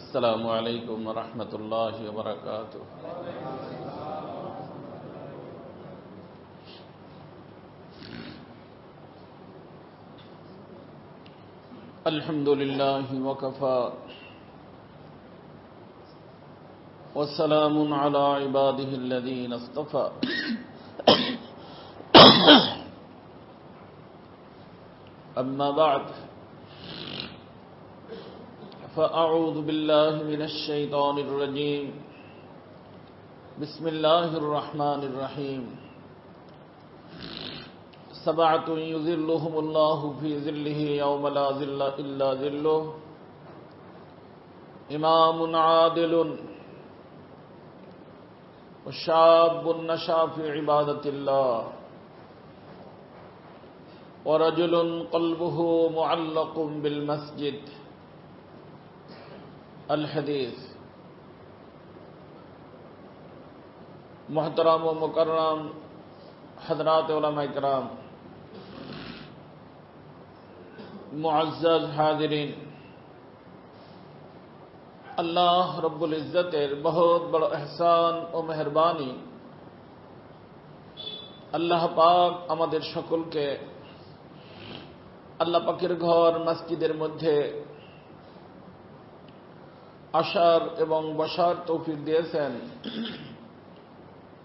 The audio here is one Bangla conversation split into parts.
السلام عليكم ورحمة الله وبركاته. الحمد لله وكفى والسلام على عباده الذين اصطفى. أما بعد فأعوذ بالله من الشيطان الرجيم. بسم الله الرحمن الرحيم. سبعة يظلهم الله في ظله يوم لا ظل إلا ظله. إمام عادل وشاب نشأ في عبادة الله ورجل قلبه معلق بالمسجد. الحديث. محترم و مکرم حضرات علماء کرام، মুআজ্জাজ হাজিরিন, আল্লাহ রব্বুল ইজ্জতের বহুত বড় ইহসান ও মেহেরবানি, আল্লাহ পাক আমাদের সকলকে আল্লাহ পাকের ঘর মসজিদের মধ্যে আসার এবং বসার তৌফিক দিয়েছেন।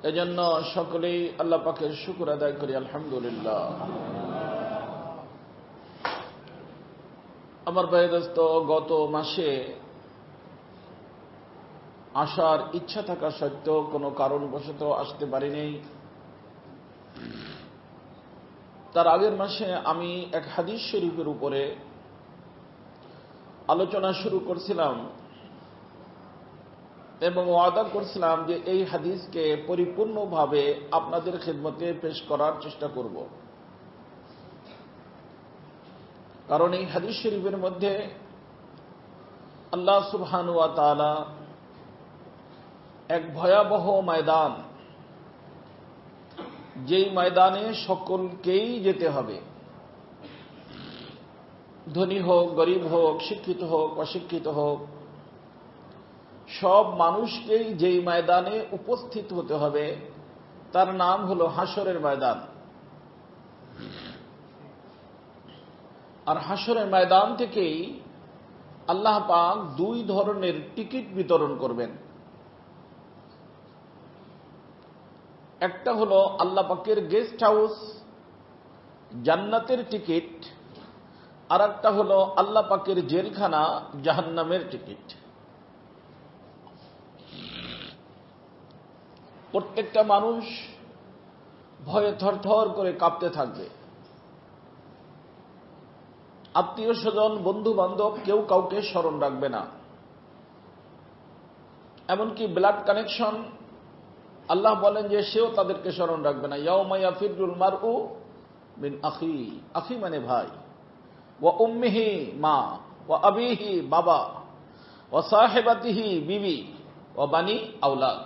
এজন্য সকলেই আল্লাহ পাকের শুকর আদায় করি আলহামদুলিল্লাহ। আমার ভাই দোস্ত, গত মাসে আসার ইচ্ছা থাকা সত্ত্বেও কোনো কারণবশত আসতে পারিনি। তার আগের মাসে আমি এক হাদিস শরীফের উপরে আলোচনা শুরু করছিলাম এবং ওয়াদা করছিলাম যে এই হাদিসকে পরিপূর্ণভাবে আপনাদের খিদমতে পেশ করার চেষ্টা করব। কারণ এই হাদিস শরীফের মধ্যে আল্লাহ সুবহানাহু ওয়া তাআলা এক ভয়াবহ ময়দান, যেই ময়দানে সকলকেই যেতে হবে, ধনী হোক, গরিব হোক, শিক্ষিত হোক, অশিক্ষিত হোক, সব মানুষকেই যেই ময়দানে উপস্থিত হতে হবে তার নাম হলো হাসরের ময়দান। আর হাসরের ময়দান থেকেই আল্লাহ পাক দুই ধরনের টিকিট বিতরণ করবেন। একটা হলো আল্লাহ পাকের গেস্ট হাউস, জান্নাতের টিকিট, আর একটা হলো আল্লাহ পাকের জেলখানা, জাহান্নামের টিকিট। প্রত্যেকটা মানুষ ভয়ে থরথর করে কাঁপতে থাকবে। আত্মীয় স্বজন, বন্ধু বান্ধব কেউ কাউকে স্মরণ রাখবে না। এমনকি ব্লাড কানেকশন, আল্লাহ বলেন যে সেও তাদেরকে স্মরণ রাখবে না। ইয়াউমা ইয়াফিরুল মারউ মিন আখি, আখি মানে ভাই, ওয়া উম্মিহি মা, ওয়া আবিহি বাবা, ওয়া সাহিবাতিহি বিবি, ওয়া বানি আওলাদ।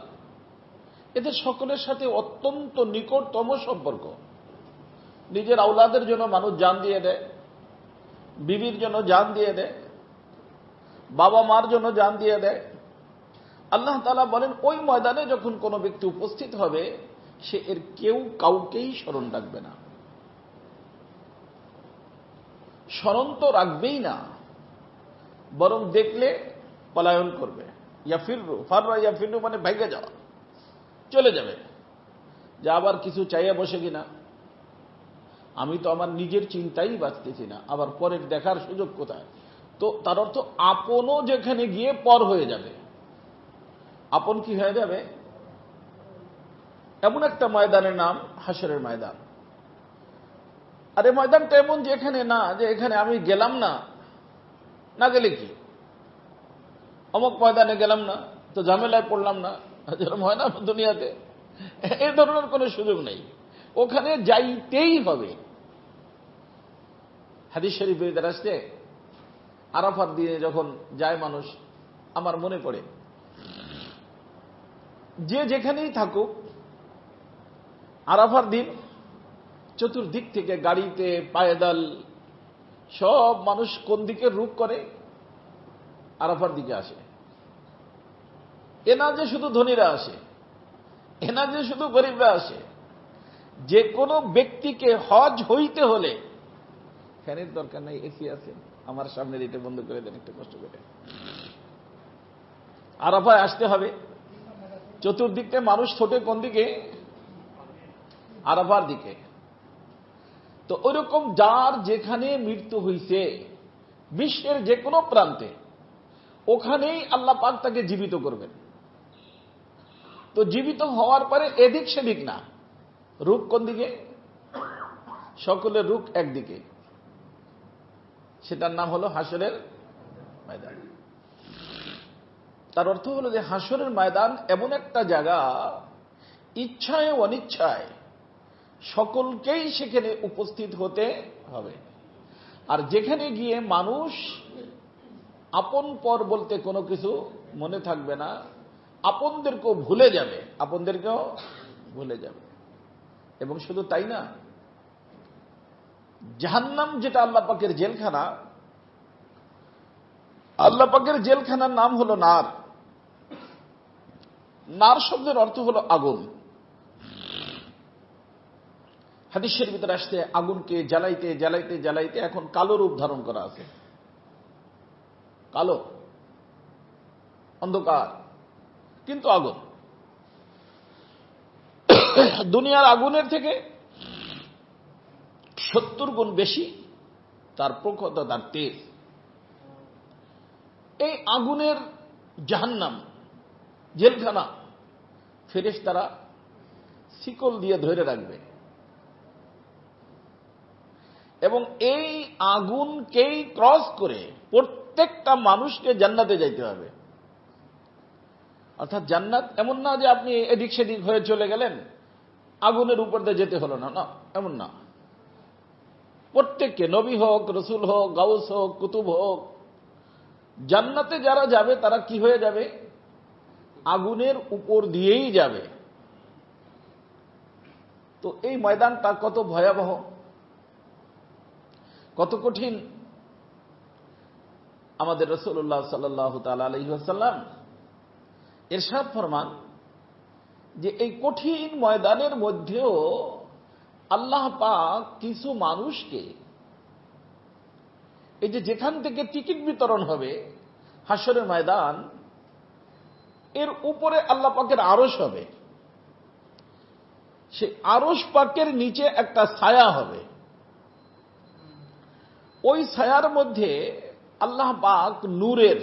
এদের সকলের সাথে অত্যন্ত নিকটতম সম্পর্ক। নিজের আওলাদের জন্য মানুষ জান দিয়ে দেয়, বিবির জন্য জান দিয়ে দেয়, বাবা মার জন্য জান দিয়ে দেয়। আল্লাহ তাআলা বলেন ওই ময়দানে যখন কোনো ব্যক্তি উপস্থিত হবে সে এর কেউ কাউকেই স্মরণ রাখবে না। স্মরণ তো রাখবেই না, বরং দেখলে পলায়ন করবে। ইয়াফিরু, ফাররা ইয়াফিরু মানে ভাইগে যাওয়া, চলে যাবে, যে আবার কিছু চাইয়া বসে কিনা, আমি তো আমার নিজের চিন্তাই বাঁচতেছি না, আবার পরের দেখার সুযোগ কোথায়। তো তার অর্থ আপনও যেখানে গিয়ে পর হয়ে যাবে। আপন কি হয়ে যাবে? এমন একটা ময়দানের নাম হাসরের ময়দান। আর এই ময়দানটা এমন যে এখানে না যে এখানে আমি গেলাম না, না গেলে কি, অমুক ময়দানে গেলাম না তো ঝামেলায় পড়লাম না, যেরকম হয় না দুনিয়াতে, এই ধরনের কোনো সুযোগ নেই, ওখানে যাইতেই হবে। হাদিস শরীফে দ্বারা আসছে আরাফার দিনে যখন যায় মানুষ, আমার মনে পড়ে যে যেখানেই থাকুক আরাফার দিন চতুর্দিক থেকে গাড়িতে, পায়দাল সব মানুষ কোন দিকে রূপ করে? আরাফার দিকে আসে। এনা যে শুধু ধনীরা আসে, এনা যে শুধু গরিবরা আসে, যে কোনো ব্যক্তিকে হজ হইতে হলে ফ্যানের দরকার নাই, এসি আছে, আমার সামনের এটা বন্ধ করে দেন একটু কষ্ট করে। আরাফায় আসতে হবে, চতুর্দিকটা মানুষ ছোটে কোন দিকে? আরাফার দিকে। তো ওইরকম যার যেখানে মৃত্যু হইছে বিশ্বের যে কোনো প্রান্তে, ওখানেই আল্লাহ পাক তাকে জীবিত করবেন। তো জীবিত হওয়ার পরে এদিক সেদিক না, রূপ কোন দিকে? সকলের রূপ একদিকে, সেটার নাম হলো হাসরের ময়দান। তার অর্থ হলো যে হাসরের ময়দান এমন একটা জায়গা, ইচ্ছায় অনিচ্ছায় সকলকেই সেখানে উপস্থিত হতে হবে। আর যেখানে গিয়ে মানুষ আপন পর বলতে কোনো কিছু মনে থাকবে না, আপনদেরকেও ভুলে যাবে, আপনদেরকেও ভুলে যাবে। এবং শুধু তাই না, জাহান্নাম যেটা আল্লাহ পাকের জেলখানা, আল্লাহ পাকের জেলখানার নাম হলো নার। নার শব্দের অর্থ হলো আগুন। হাদিসের ভিতরে আসছে আগুনকে জ্বালাইতে জ্বালাইতে জ্বালাইতে এখন কালো রূপ ধারণ করা আছে, কালো অন্ধকার, কিন্তু আগুন। দুনিয়ার আগুনের থেকে 70 গুণ বেশি তার প্রখরতা, তার তেজ। এই আগুনের জাহান্নাম জেলখানা ফেরেশতারা শিকল দিয়ে ধরে রাখবে, এবং এই আগুনকেই ক্রস করে প্রত্যেকটা মানুষকে জান্নাতে যাইতে হবে। অর্থাৎ জান্নাত এমন না যে আপনি এদিক সেদিক হয়ে চলে গেলেন, আগুনের উপর দিয়ে যেতে হলো না, না, এমন না। প্রত্যেককে, নবী হোক, রসুল হোক, গাউস হোক, কুতুব হোক, জান্নাতে যারা যাবে তারা কি হয়ে যাবে? আগুনের উপর দিয়েই যাবে। তো এই ময়দানটা কত ভয়াবহ, কত কঠিন। আমাদের রাসূলুল্লাহ সাল্লাল্লাহু তাআলা আলাইহি ওয়াসাল্লাম ইরশাদ ফরমান যে এই কঠিন ময়দানের মধ্যেও আল্লাহ পাক কিছু মানুষকে, এই যে যেখান থেকে টিকিট বিতরণ হবে হাসরের ময়দান, এর উপরে আল্লাহ পাকের আরশ হবে, সে আরশ পাকের নিচে একটা ছায়া হবে। ওই ছায়ার মধ্যে আল্লাহ পাক নূরের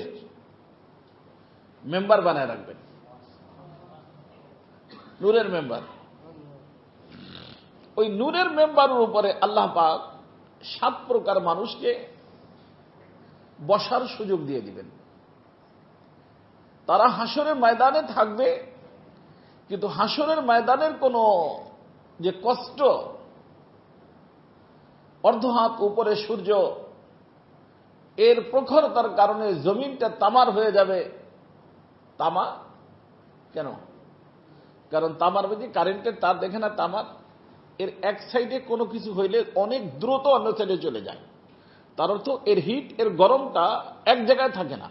মেম্বার বানায় রাখবেন, নূরের মেম্বার। ওই নূরের মেম্বারের উপরে আল্লাহ পাক 7 প্রকার মানুষকে বসার সুযোগ দিয়ে দিবেন। তারা হাসরের ময়দানে থাকবে, কিন্তু হাসরের ময়দানের কোনো যে কষ্ট, অর্ধ হাত উপরে সূর্য, এর প্রখরতার কারণে জমিনটা তামার হয়ে যাবে। তামা কেন? কারণ তামার মধ্যে কারেন্টের তার দেখে না, তামার এর এক সাইডে কোনো কিছু হইলে অনেক দ্রুত অন্য সাইডে চলে যায়। তার অর্থ এর হিট, এর গরমটা এক জায়গায় থাকে না,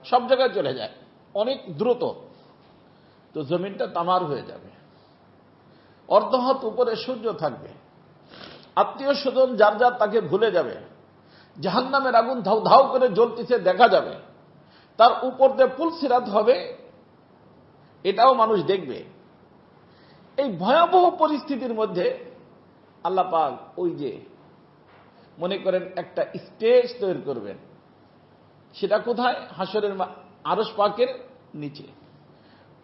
সব জায়গায় চলে যায় অনেক দ্রুত। তো জমিনটা তামার হয়ে যাবে, অর্ধ হাত উপরে সূর্য থাকবে, আত্মীয় স্বজন যার যার তাকে ভুলে যাবে, জাহান্নামের আগুন ধাউ ধাউ করে জ্বলতেছে দেখা যাবে, তার উপর দিয়ে পুলসিরাত হবে, এটাও মানুষ দেখবে। এই ভয়াবহ পরিস্থিতির মধ্যে আল্লাহ পাক ওই যে মনে করেন একটা স্টেজ তৈরি করবেন, সেটা কোথায়? হাসরের আরশ পাকের নিচে।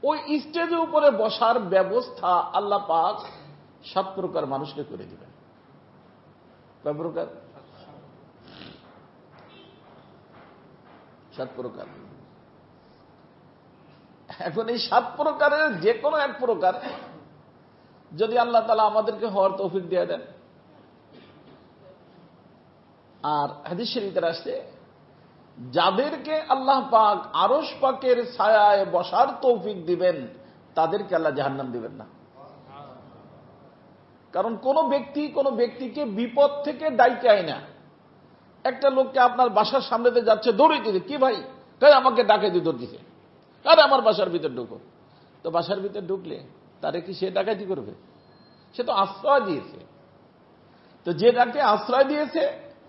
ওই স্টেজের উপরে বসার ব্যবস্থা আল্লাহ পাক 7 প্রকার মানুষকে করে দিবেন। কয় প্রকার? 7 প্রকার। এখন এই 7 প্রকারের যে কোনো এক প্রকার যদি আল্লাহ তাআলা আমাদেরকে হওয়ার তৌফিক দিয়ে দেন। আর হাদিস শরীফে আসছে, যাদেরকে আল্লাহ পাক আরশ পাকের ছায়ায় বসার তৌফিক দিবেন তাদেরকে আল্লাহ জাহান্নাম দিবেন না। কারণ কোন ব্যক্তিকে বিপদ থেকে ডাইকে আয় না। একটা লোককে আপনার বাসার সামনে দিয়ে যাচ্ছে, দৌড়িয়ে দিতে, কি ভাই, তাই আমাকে ডাকে দিয়ে দৌড় দিছে, আরে আমার বাসার ভিতর ঢুকো। তো বাসার ভিতর ঢুকলে তারে কি সে ডাকাতি করবে? সে তো আশ্রয় দিয়েছে। তো যে তাকে আশ্রয় দিয়েছে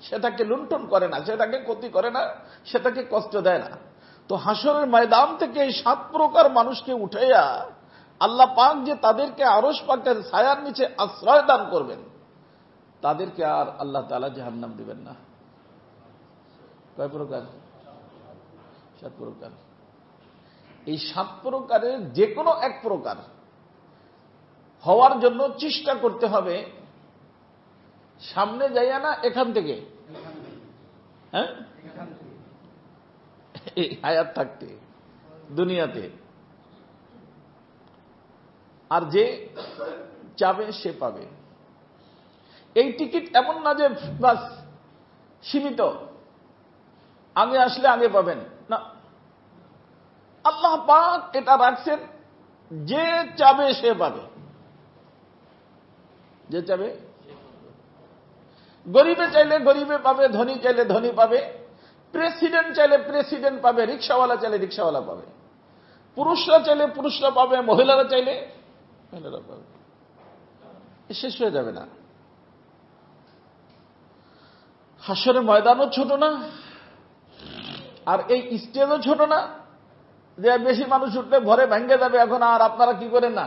সে তাকে লুণ্ঠন করে না, সে তাকে ক্ষতি করে না, সে তাকে কষ্ট দেয় না। তো হাসরের ময়দান থেকে এই 7 প্রকার মানুষকে উঠাইয়া আল্লাহ পাক যে তাদেরকে আরশ পাকের ছায়ার নিচে আশ্রয় দান করবেন, তাদেরকে আর আল্লাহ তাআলা জাহান্নাম দিবেন না। কয় প্রকার? 7 প্রকার। এই 7 প্রকারের যে কোনো এক প্রকার হওয়ার জন্য চেষ্টা করতে হবে। সামনে যাইয়া না, এখান থেকে, হ্যাঁ, এই হায়াত থাকতে দুনিয়াতে। আর যে চাবে সে পাবে। এই টিকিট এমন না যে বাস সীমিত, আগে আসলে আগে পাবেন না। আল্লাহ পাক এটা রাখছেন, যে চাবে সে পাবে। যে চাবে, গরিবে চাইলে গরিবে পাবে, ধনী চাইলে ধনী পাবে, প্রেসিডেন্ট চাইলে প্রেসিডেন্ট পাবে, রিক্সাওয়ালা চাইলে রিক্সাওয়ালা পাবে, পুরুষরা চাইলে পুরুষরা পাবে, মহিলারা চাইলে মহিলারা পাবে। শেষ হয়ে যাবে না। হাসরের ময়দানও ছোট না, আর এই স্টেজও ছোট না যে বেশি মানুষ উঠলে ভরে ভেঙে যাবে, এখন আর আপনারা কি করেন না,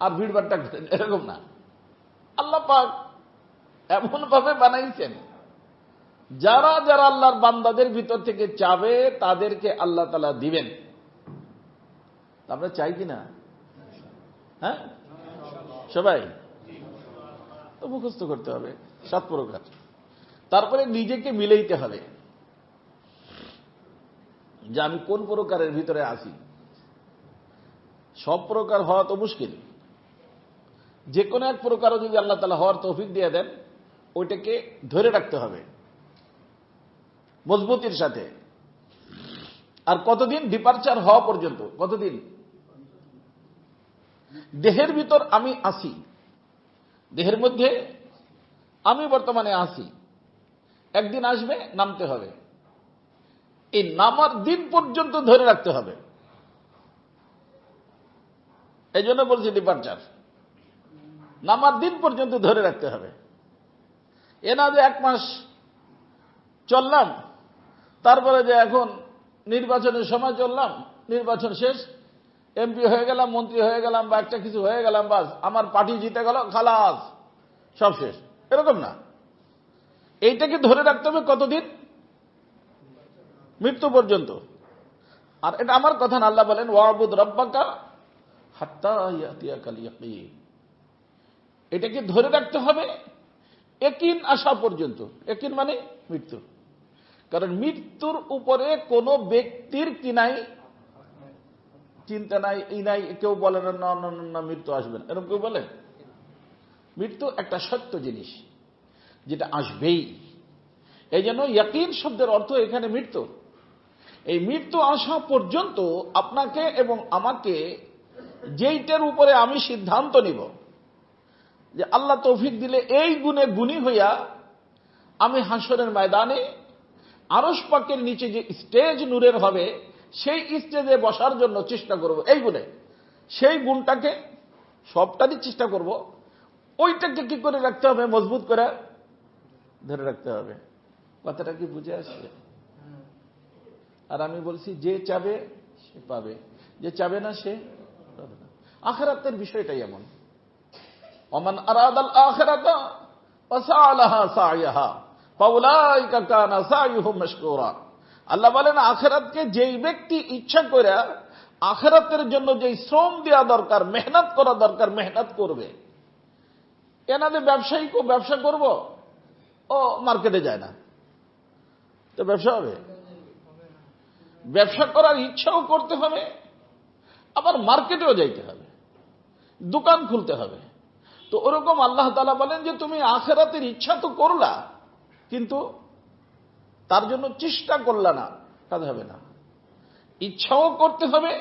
আর ভিড়ভাট্টা করেন, এরকম না। আল্লাহ পাক এমন ভাবে বানাইছেন, যারা যারা আল্লাহর বান্দাদের ভিতর থেকে চাবে তাদেরকে আল্লাহ তাআলা দিবেন। আমরা চাই কিনা? হ্যাঁ, সবাই তো মুখস্থ করতে হবে 7 প্রকার। তারপরে নিজেকে মিলাইতে হবে যে আমি কোন প্রকারের ভিতরে আছি। সব প্রকার হওয়া তো মুশকিল, যে কোনো এক প্রকারও যদি আল্লাহ তাআলা হওয়ার তৌফিক দিয়ে দেন, ওইটাকে ধরে রাখতে হবে মজবুতির সাথে। আর কতদিন? ডিপারচার হওয়া পর্যন্ত। কতদিন? দেহের ভিতর আমি আছি, দেহের মধ্যে আমি বর্তমানে আছি, একদিন আসবে, নামতে হবে। এই নামার দিন পর্যন্ত ধরে রাখতে হবে। এই জন্য বলছি ডিপারচার, নামার দিন পর্যন্ত ধরে রাখতে হবে। এ না যে 1 মাস চললাম, তারপরে যে এখন নির্বাচনের সময় চললাম, নির্বাচন শেষ, এমপি হয়ে গেলাম, মন্ত্রী হয়ে গেলাম, বা একটা কিছু হয়ে গেলাম, বাস আমার পার্টি জিতে গেল, খালাস, সব শেষ। এরকম না, এইটাকে ধরে রাখতে হবে কতদিন? মৃত্যু পর্যন্ত। আর এটা আমার কথা না, আল্লাহ বলেন ওয়াবুদ রাব্বাকা হাত্তা ইয়াতিয়াকাল ইয়াকিন। এটাকে ধরে রাখতে হবে ইয়াকিন আসা পর্যন্ত। ইয়াকিন মানে মৃত্যু। কারণ মৃত্যুর উপরে কোন ব্যক্তির কি নাই, চিন্তা নাই, এই নাই। কেউ বলে না না মৃত্যু আসবে না, এরকম কেউ বলে? মৃত্যু একটা সত্য জিনিস, যেটা আসবেই। এই জন্য ইয়াকিন শব্দের অর্থ এখানে মৃত্যু। এই মৃত্যু আসা পর্যন্ত আপনাকে এবং আমাকে যেইটার উপরে আমি সিদ্ধান্ত নিব যে আল্লাহ তৌফিক দিলে এই গুণে গুণী হইয়া আমি হাসরের ময়দানে আরশ পাকের নিচে যে স্টেজ নূরের হবে, সেই স্টেজে বসার জন্য চেষ্টা করব। এই গুণে, সেই গুণটাকে সবটারই চেষ্টা করব। ওইটাকে কি করে রাখতে হবে? মজবুত করে ধরে রাখতে হবে। কথাটা কি বুঝে আসছে? আর আমি বলছি, যে চাবে সে পাবে, যে চাবে না সে পাবে না। আখিরাতের বিষয়টাই এমন। ওমান আরাদাল আখিরাতা ফাসালাহা সাইয়াহা ফাউলাইকা কানা সাইয়ুহুম মাশকুরা। আল্লাহ বলেন, আখিরাতকে যেই ব্যক্তি ইচ্ছা করে আখিরাতের জন্য যেই শ্রম দেওয়া দরকার, মেহনত করা দরকার, মেহনত করবে। এনাদের ব্যবসায়ীকে ব্যবসা করব, ও মার্কেটে যায় না, তো ব্যবসা হবে? ব্যবসা করার ইচ্ছাও করতে হবে, আবার মার্কেটেও যাইতে হবে, দোকান খুলতে হবে। তো ওরকম আল্লাহ তাআলা বলেন যে তুমি আখিরাতের ইচ্ছা তো করলা, কিন্তু তার জন্য চেষ্টা করলা না, কাজ হবে না। ইচ্ছাও করতে হবে,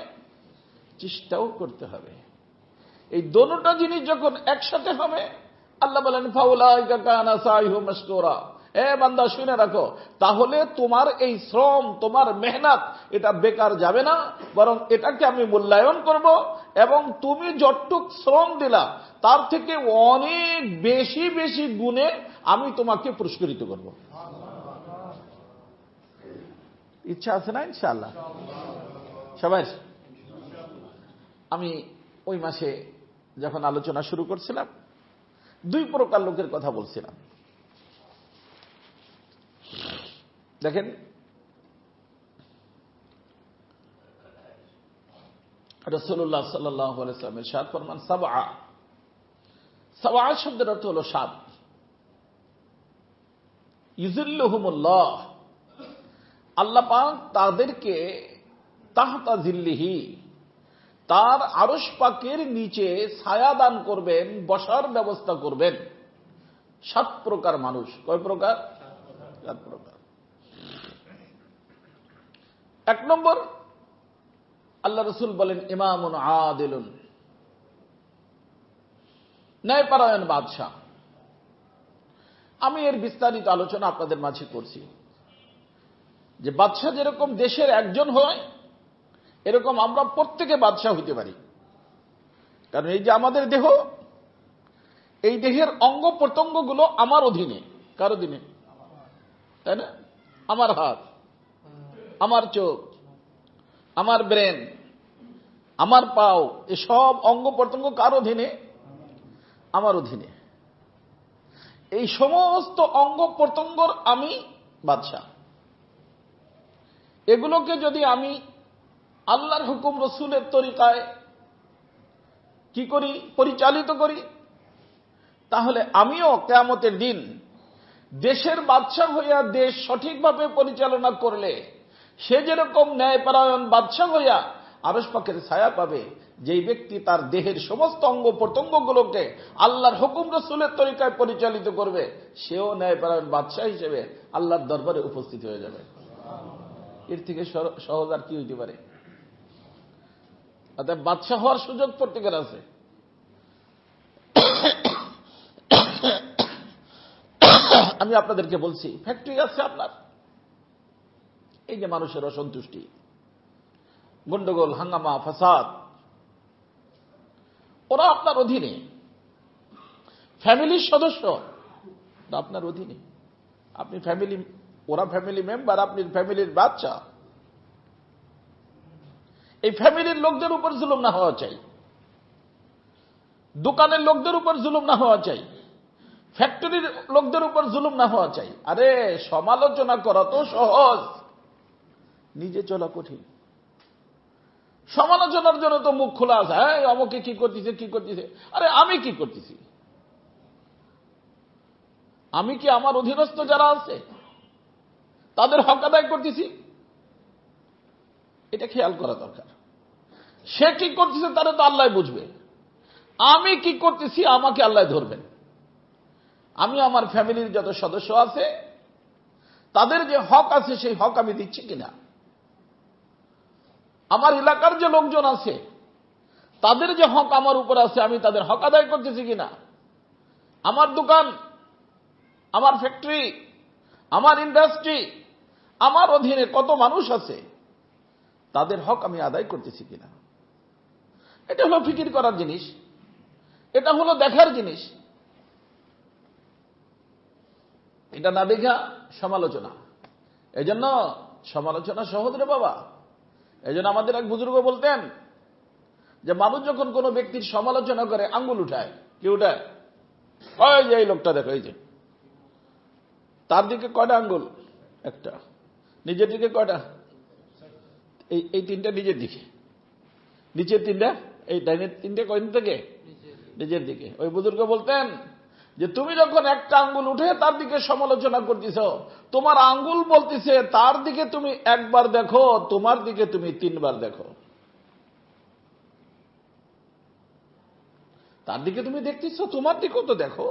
চেষ্টাও করতে হবে। এই দোনোটা জিনিস যখন একসাথে হবে, আল্লাহ বলেন ফাউলাইকা কানা সাইয়ুহুম মাশকুরা, বান্দা শুনে রাখো, তাহলে তোমার এই শ্রম, তোমার মেহনত এটা বেকার যাবে না, বরং এটাকে আমি মূল্যায়ন করব এবং তুমি যতটুক শ্রম দিলা তার থেকে অনেক বেশি বেশি গুণে আমি তোমাকে পুরস্কৃত করব। ইচ্ছা আছে না ইনশাআল্লাহ সবাই? আমি ওই মাসে যখন আলোচনা শুরু করছিলাম, দুই প্রকার লোকের কথা বলছিলাম। দেখেন, রাসূলুল্লাহ সাল্লাল্লাহু আলাইহি ওয়াসাল্লাম ইরশাদ ফরমান, সাবআ শব্দের অর্থ হলো সাত। ইযিল্লুহুমুল্লাহ, আল্লাহ পাক তাদেরকে তাহতা জিল্লিহি, তার আরশ পাকের নিচে ছায়া দান করবেন, বসার ব্যবস্থা করবেন। সাত প্রকার মানুষ। কয় প্রকার? সাত প্রকার। এক নম্বর, আল্লাহ রাসূল বলেন ইমামুন আদিলুন, ন্যায়পরায়ণ বাদশাহ। আমি এর বিস্তারিত আলোচনা আপনাদের মাঝে করছি যে বাদশাহ যেরকম দেশের একজন হয়, এরকম আমরা প্রত্যেকে বাদশাহ হইতে পারি। কারণ এই যে আমাদের দেহ, এই দেহের অঙ্গ প্রত্যঙ্গগুলো আমার অধীনে। কার অধীনে? তাই না? আমার হাত, আমার চোখ, আমার ব্রেন, আমার পাও, এসব অঙ্গ প্রত্যঙ্গ কার অধীনে? আমার অধীনে। এই সমস্ত অঙ্গ প্রত্যঙ্গর আমি বাদশাহ। এগুলোকে যদি আমি আল্লাহর হুকুম, রসুলের তরিকায় কি করি? পরিচালিত করি, তাহলে আমিও কিয়ামতের দিন দেশের বাদশাহ হইয়া দেশ সঠিকভাবে পরিচালনা করলে সে যেরকম ন্যায়পরায়ণ বাদশাহ হইয়া আরশ পাকের ছায়া পাবে, যেই ব্যক্তি তার দেহের সমস্ত অঙ্গ প্রত্যঙ্গগুলোকে আল্লাহর হুকুম রসুলের তরিকায় পরিচালিত করবে, সেও ন্যায়পরায়ণ বাদশাহ হিসেবে আল্লাহর দরবারে উপস্থিত হয়ে যাবে। এর থেকে সহজ আর কি হইতে পারে? অর্থাৎ বাদশাহ হওয়ার সুযোগ প্রত্যেকের আছে। আমি আপনাদেরকে বলছি, ফ্যাক্টরি আছে আপনার, এই যে মানুষের অসন্তুষ্টি, গন্ডগোল, হাঙ্গামা, ফাসাদ, ওরা আপনার অধীনে। ফ্যামিলির সদস্য আপনার অধীনে, আপনি ফ্যামিলি, ওরা ফ্যামিলি মেম্বার, আপনি ফ্যামিলির বাচ্চা। এই ফ্যামিলির লোকদের উপর জুলুম না হওয়া চাই, দোকানের লোকদের উপর জুলুম না হওয়া চাই, ফ্যাক্টরির লোকদের উপর জুলুম না হওয়া চাই। আরে সমালোচনা করা তো সহজ, নিজে চলা কঠিন। সমালোচনার জন্য তো মুখ খোলা আছে, হ্যাঁ অমুকে কি করতেছে, কি করতেছে। আরে আমি কি করতেছি? আমি কি আমার অধীনস্থ যারা আছে তাদের হক আদায় করতেছি? এটা খেয়াল করা দরকার। সে কি করতেছে তারা তো আল্লাহ বুঝবে, আমি কি করতেছি আমাকে আল্লাহ ধরবেন। আমি আমার ফ্যামিলির যত সদস্য আছে তাদের যে হক আছে সেই হক আমি দিচ্ছি কিনা, আমার এলাকার যে লোকজন আছে তাদের যে হক আমার উপর আছে আমি তাদের হক আদায় করতেছি কিনা, আমার দোকান, আমার ফ্যাক্টরি, আমার ইন্ডাস্ট্রি, আমার অধীনে কত মানুষ আছে তাদের হক আমি আদায় করতেছি কিনা। এটা হলো ফিকির করার জিনিস, এটা হলো দেখার জিনিস। এটা না দেখা সমালোচনা, এজন্য সমালোচনা সহজ রে বাবা। এজন্য আমাদের এক বুজুর্গ বলতেন যে মানুষ যখন কোনো ব্যক্তির সমালোচনা করে আঙ্গুল উঠায়, কি উঠায়? ওই যে এই লোকটা দেখো, এই যে তার দিকে কয়টা আঙ্গুল? একটা। নিজের দিকে কয়টা? এই তিনটা নিজের দিকে, নিচের তিনটা, এই ডাইনের তিনটা কয়দিন থেকে নিজের দিকে। ওই বুজুর্গ বলতেন যে তুমি যখন একটা আঙ্গুল উঠে তার দিকে সমালোচনা করতেছ, তোমার আঙ্গুল বলতেছে তার দিকে তুমি একবার দেখো, তোমার দিকে তুমি তিনবার দেখো। তার দিকে তুমি দেখতেছ, তোমার দিকেও তো দেখো।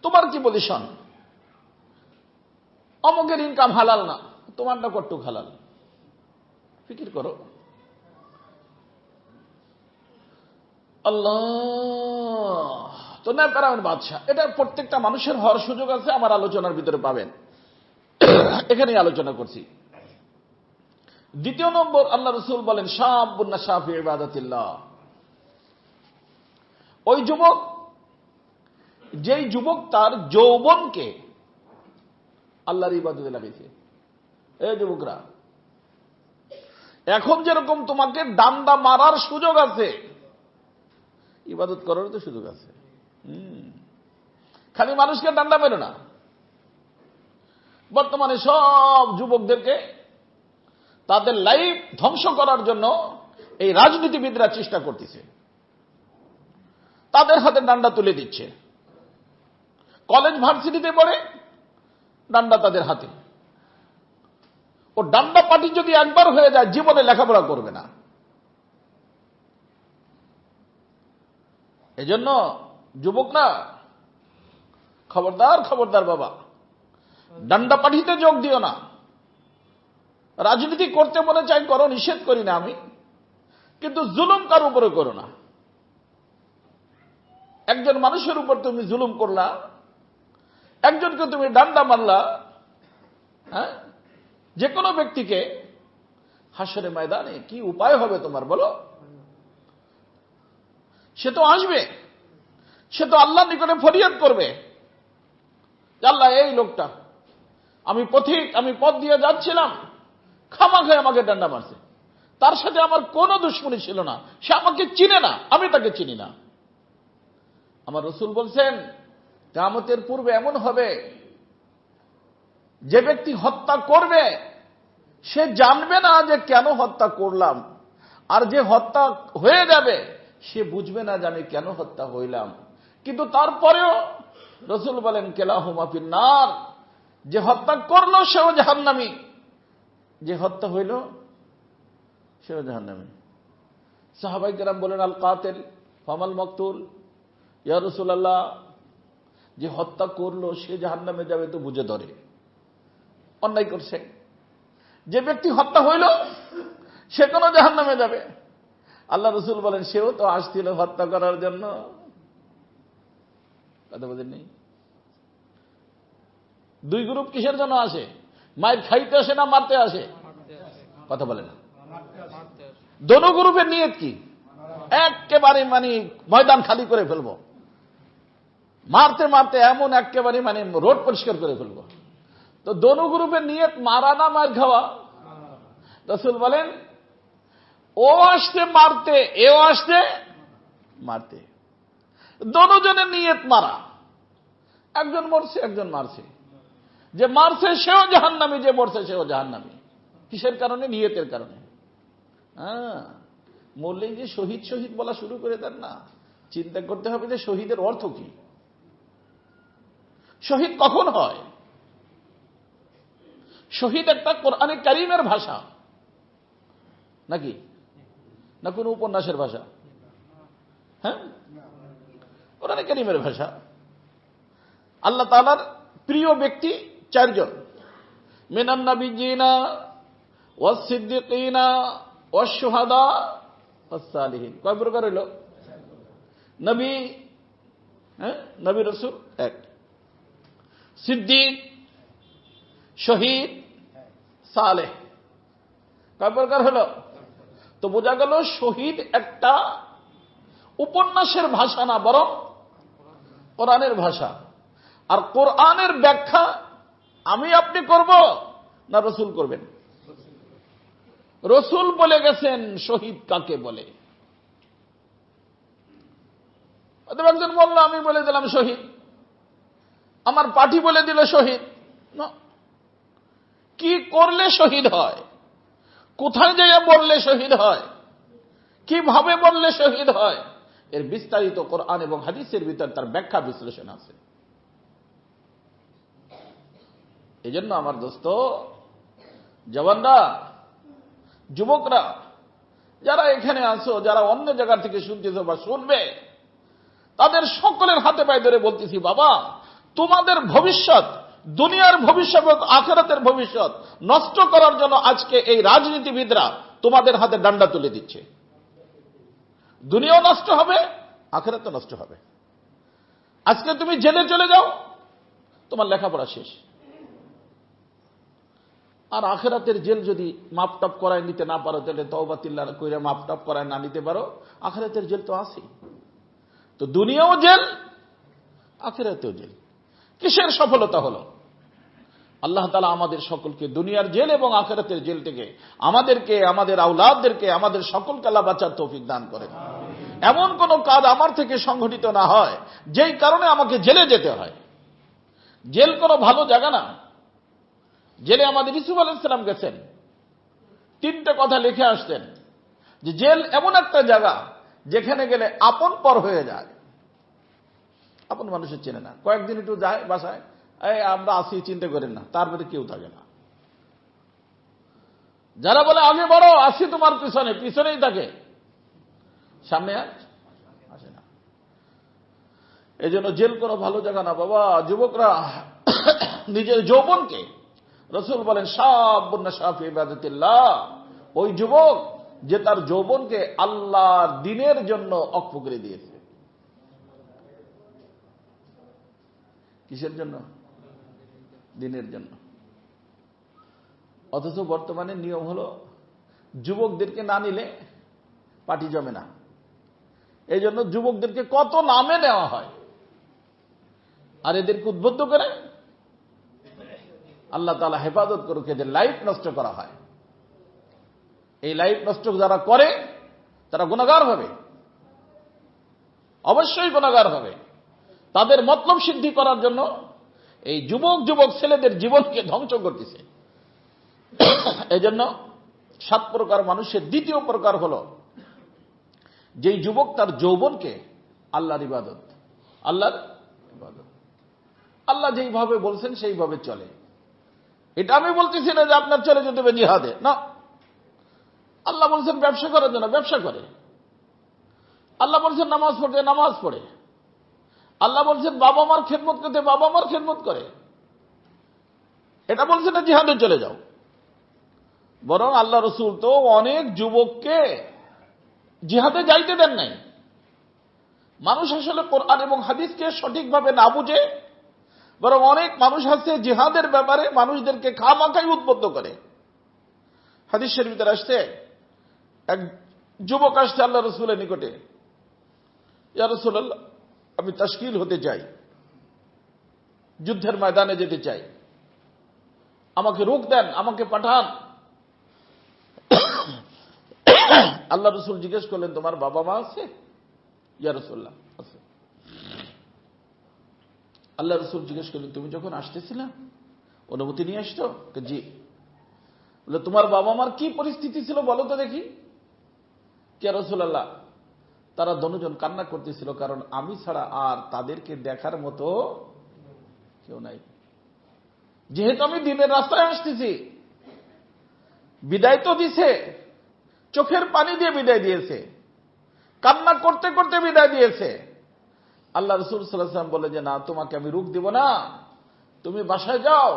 তোমার কি পজিশন? অমুকের ইনকাম হালাল না, তোমারটা কটুক হালাল। ফিকির করো। আল্লাহ তো নেতারায়ণ বাদশাহ, এটা প্রত্যেকটা মানুষের হওয়ার সুযোগ আছে, আমার আলোচনার ভিতরে পাবেন, এখানেই আলোচনা করছি। দ্বিতীয় নম্বর, আল্লাহ রসুল বলেন শাবুন নাশা ফি ইবাদাতিল্লাহ, ওই যুবক, যেই যুবক তার যৌবনকে আল্লাহর ইবাদতে লাগিয়েছে। এই যুবকরা, এখন যেরকম তোমাকে ডান্ডা মারার সুযোগ আছে, ইবাদত করার তো সুযোগ আছে। খালি মানুষকে ডান্ডা মেরো না। বর্তমানে সব যুবকদেরকে তাদের লাইফ ধ্বংস করার জন্য এই রাজনীতিবিদরা চেষ্টা করতেছে, তাদের হাতে ডান্ডা তুলে দিচ্ছে। কলেজ ভার্সিটিতে পড়ে, ডান্ডা তাদের হাতে। ও ডান্ডা পার্টি যদি একবার হয়ে যায়, জীবনে লেখাপড়া করবে না। এজন্য যুবকরা খবরদার, খবরদার বাবা, ডান্ডা পার্টিতে যোগ দিও না। রাজনীতি করতে মনে চাই করো, নিষেধ করি না আমি, কিন্তু জুলুম কার উপরে করো না। একজন মানুষের উপর তুমি জুলুম করলা, একজনকে তুমি ডান্ডা মারলা, হ্যাঁ, যে কোনো ব্যক্তিকে, হাসরে ময়দানে কি উপায় হবে তোমার বলো? সে তো আসবে, সে তো আল্লাহর নিকটে ফরিয়াদ করবে, আল্লাহ এই লোকটা, আমি পথিক, আমি পথ দিয়ে যাচ্ছিলাম, খামাখায় আমাকে ডান্ডা মারছে, তার সাথে আমার কোনো দুশ্মনী ছিল না, সে আমাকে চিনে না, আমি তাকে চিনি না। আমার রসুল বলছেন কিয়ামতের পূর্বে এমন হবে, যে ব্যক্তি হত্যা করবে সে জানবে না যে কেন হত্যা করলাম, আর যে হত্যা হয়ে যাবে সে বুঝবে না যে আমি কেন হত্যা হইলাম। কিন্তু তারপরেও রসুল বলেন কেলাহুমা ফিন্নার, যে হত্যা করলো সেও জাহান্নামী, যে হত্যা হইল সেও জাহান্নামী। সাহাবাই কেরাম বলেন আল কাতিল ফামাল মাকতুল, ইয়া রাসূলুল্লাহ, যে হত্যা করলো সে জাহান্নামে যাবে তো বুঝে ধরে, অন্যায় করছে। যে ব্যক্তি হত্যা হইল সে কোন জাহান্নামে যাবে। আল্লাহ রসুল বলেন সেও তো আসছিল হত্যা করার জন্য। কথা বলেননি? দুই গ্রুপ কিসের জন্য আসে? মায়ের খাইতে আসে না মারতে আসে? কথা বলে না। দোনো গ্রুপের নিয়ত কি? একেবারে মানে ময়দান খালি করে ফেলবো, মারতে মারতে এমন একেবারে মানে রোড পরিষ্কার করে ফেলবো। তো দোনো গ্রুপের নিয়ত মারা না মার খাওয়া? রাসূল বলেন ও আসতে মারতে, এও আসতে মারতে, দোনো জনের নিয়ত মারা। একজন মরছে, একজন মারছে। যে মারছে সেও জাহান্নামী, যে মরছে সেও জাহান্নামী। কিসের কারণে? নিয়তের কারণে। হ্যাঁ, মরলেই যে শহীদ শহীদ বলা শুরু করে দেন না, চিন্তা করতে হবে যে শহীদের অর্থ কি, শহীদ কখন হয়। শহীদ একটা কোরআনে কারীমের ভাষা নাকি, না কোন উপন্যাসের ভাষা? হ্যাঁ, কোরআনে কারীমের ভাষা। আল্লাহ তাআলার প্রিয় ব্যক্তি চারজন, মিনান নাবিয়্যিনা ওয়াস সিদ্দিকিনা ওয়াস শুহাদা ওয়াস সালিহিন। কয় প্রকার হইল? নবী, হ্যাঁ, নবী রাসূল এক, সিদ্দিক, শহীদ, সালেহ। কয় প্রকার হলো? তো বোঝা গেল শহীদ একটা উপন্যাসের ভাষা না, বরং কোরআনের ভাষা। আর কোরআনের ব্যাখ্যা আমি আপনি করব না রসুল করবেন? রসুল বলে গেছেন শহীদ কাকে বলে। একজন বলল আমি বলে দিলাম শহীদ, আমার পার্টি বলে দিল শহীদ। কি করলে শহীদ হয়, কোথায় যাইয়া বললে শহীদ হয়, কিভাবে বললে শহীদ হয়, এর বিস্তারিত কোরআন এবং হাদিসের ভিতর তার ব্যাখ্যা বিশ্লেষণ আছে। এই জন্য আমার দোস্ত, জওয়ানরা, যুবকরা, যারা এখানে আছো, যারা অন্য জায়গা থেকে শুনতেছো বা শুনবে, তাদের সকলের হাতে পায়ে ধরে বলতেছি, বাবা, তোমাদের ভবিষ্যৎ, দুনিয়ার ভবিষ্যৎ, আখিরাতের ভবিষ্যৎ নষ্ট করার জন্য আজকে এই রাজনীতিবিদরা তোমাদের হাতে ডান্ডা তুলে দিচ্ছে। দুনিয়াও নষ্ট হবে, আখিরাতও নষ্ট হবে। আজকে তুমি জেলে চলে যাও, তোমার লেখাপড়া শেষ। আর আখিরাতের জেল যদি মাপটাপ করায় নিতে না পারো, তাহলে তওবা তিল্লা কইরা মাপটাপ করায় না নিতে পারো, আখিরাতের জেল তো আছেই। তো দুনিয়াও জেল, আখিরাতেও জেল। কিসের সফলতা হলো? আল্লাহ তাআলা আমাদের সকলকে দুনিয়ার জেল এবং আখিরাতের জেল থেকে আমাদেরকে, আমাদের আওলাদদেরকে, আমাদের সকলকে আল্লাহ বাঁচার তৌফিক দান করেন। এমন কোন কাজ আমার থেকে সংঘটিত না হয় যেই কারণে আমাকে জেলে যেতে হয়। জেল কোনো ভালো জায়গা না। জেলে আমাদের ইউসুফ আলাইহিস সালাম গেছেন, 3টে কথা লিখে আসতেন যে জেল এমন একটা জায়গা যেখানে গেলে আপন পর হয়ে যায়, আপন মানুষের চেনে না। কয়েকদিন একটু যায় বাসায়, এই আমরা আসি, চিন্তা করেন না, তারপরে কেউ থাকে না। যারা বলে আগে বড়, আসি তোমার পিছনে, পিছনেই থাকে, সামনে আসে না। এই জন্য জেল কোনো ভালো জায়গা না বাবা। যুবকরা নিজের যৌবনকে, রাসূল বলেন শাবুন নাশা ফি ইবাদাতিল্লাহ, ওই যুবক যে তার যৌবনকে আল্লাহর দ্বীনের জন্য অক্ষ করে দিয়েছে। কিসের জন্য? দ্বীনের জন্য। অথচ বর্তমানে নিয়ম হলো যুবকদেরকে না নিলে পার্টি জমে না। এই জন্য যুবকদেরকে কত নামে নেওয়া হয়, আর এদেরকে উদ্বুদ্ধ করে আল্লাহ তাআলা হেফাজত করুক, এদের লাইফ নষ্ট করা হয়। এই লাইফ নষ্ট যারা করে তারা গুনাহগার হবে, অবশ্যই গুনাহগার হবে। তাদের মতলব সিদ্ধি করার জন্য এই যুবক ছেলেদের জীবনকে ধ্বংস করতেছে। এজন্য 7 প্রকার মানুষের দ্বিতীয় প্রকার হলো যেই যুবক তার যৌবনকে আল্লাহর ইবাদত, আল্লাহর ইবাদত, আল্লাহ যেইভাবে বলছেন সেইভাবে চলে। এটা আমি বলতেছি না যে আপনার চলে যেতে হবে জিহাদে, না। আল্লাহ বলছেন ব্যবসা করার জন্য ব্যবসা করে, আল্লাহ বলছেন নামাজ পড়তে নামাজ পড়ে, আল্লাহ বলছেন বাবা মার খেদমত করতে বাবা মার খেদমত করে। এটা বলছে না জিহাদে চলে যাও। বরং আল্লাহ রাসূল তো অনেক যুবককে জিহাদে যাইতে দেন নাই। মানুষ আসলে কোরআন এবং হাদিসকে সঠিকভাবে না বুঝে, বরং অনেক মানুষ আছে জিহাদের ব্যাপারে মানুষদেরকে খামাখাই উদ্বুদ্ধ করে। হাদিস শরীফের ভিতরে আসছে, এক যুবক আসছে আল্লাহ রাসূলের নিকটে, ইয়া রাসূলুল্লাহ, আমি তাশকিল হতে চাই, যুদ্ধের ময়দানে যেতে চাই, আমাকে রুখ দেন, আমাকে পাঠান। আল্লাহ রাসূল জিজ্ঞেস করলেন, তোমার বাবা মা আছে? ইয়া রাসূলুল্লাহ, আছে। আল্লাহ রাসূল জিজ্ঞেস করলেন, তুমি যখন আসতেছিলা অনুমতি নিয়ে আসতো? জি। বলে, তোমার বাবা মার কি পরিস্থিতি ছিল বলো তো দেখি। ইয়া রাসূলুল্লাহ, তারা দুজন কান্না করতেছিল, কারণ আমি ছাড়া আর তাদেরকে দেখার মতো কেউ নাই। যেহেতু আমি দ্বীনের রাস্তায় আসতেছি, বিদায় তো দিছে, চোখের পানি দিয়ে বিদায় দিয়েছে, কান্না করতে করতে বিদায় দিয়েছে। আল্লাহ রাসূল সাল্লাল্লাহু আলাইহি ওয়াসাল্লাম বলে যে না, তোমাকে আমি রুখ দিব না, তুমি বাসায় যাও,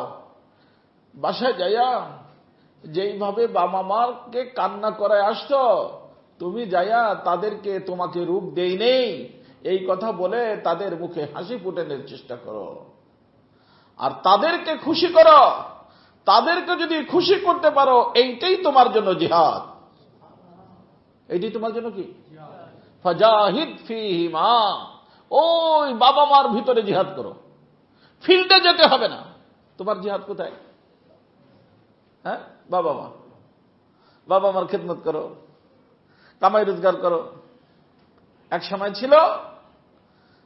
বাসায় যাইয়া যেইভাবে বাবা মাকে কান্না করায় আসছো, তুমি যাইয়া তাদেরকে তোমাকে রূপ দেই নেই এই কথা বলে তাদের মুখে হাসি ফুটানোর চেষ্টা করো, আর তাদেরকে খুশি করো। তাদেরকে যদি খুশি করতে পারো, এইটাই তোমার জন্য জিহাদ। এইটাই তোমার জন্য কি? ফাজাহিদ ফীহিমা, ওই বাবা মার ভিতরে জিহাদ করো, ফিল্ডে যেতে হবে না। তোমার জিহাদ কোথায়? হ্যাঁ, বাবা মা, বাবা মার খেদমত করো, কামাই রোজগার করো। এক সময় ছিল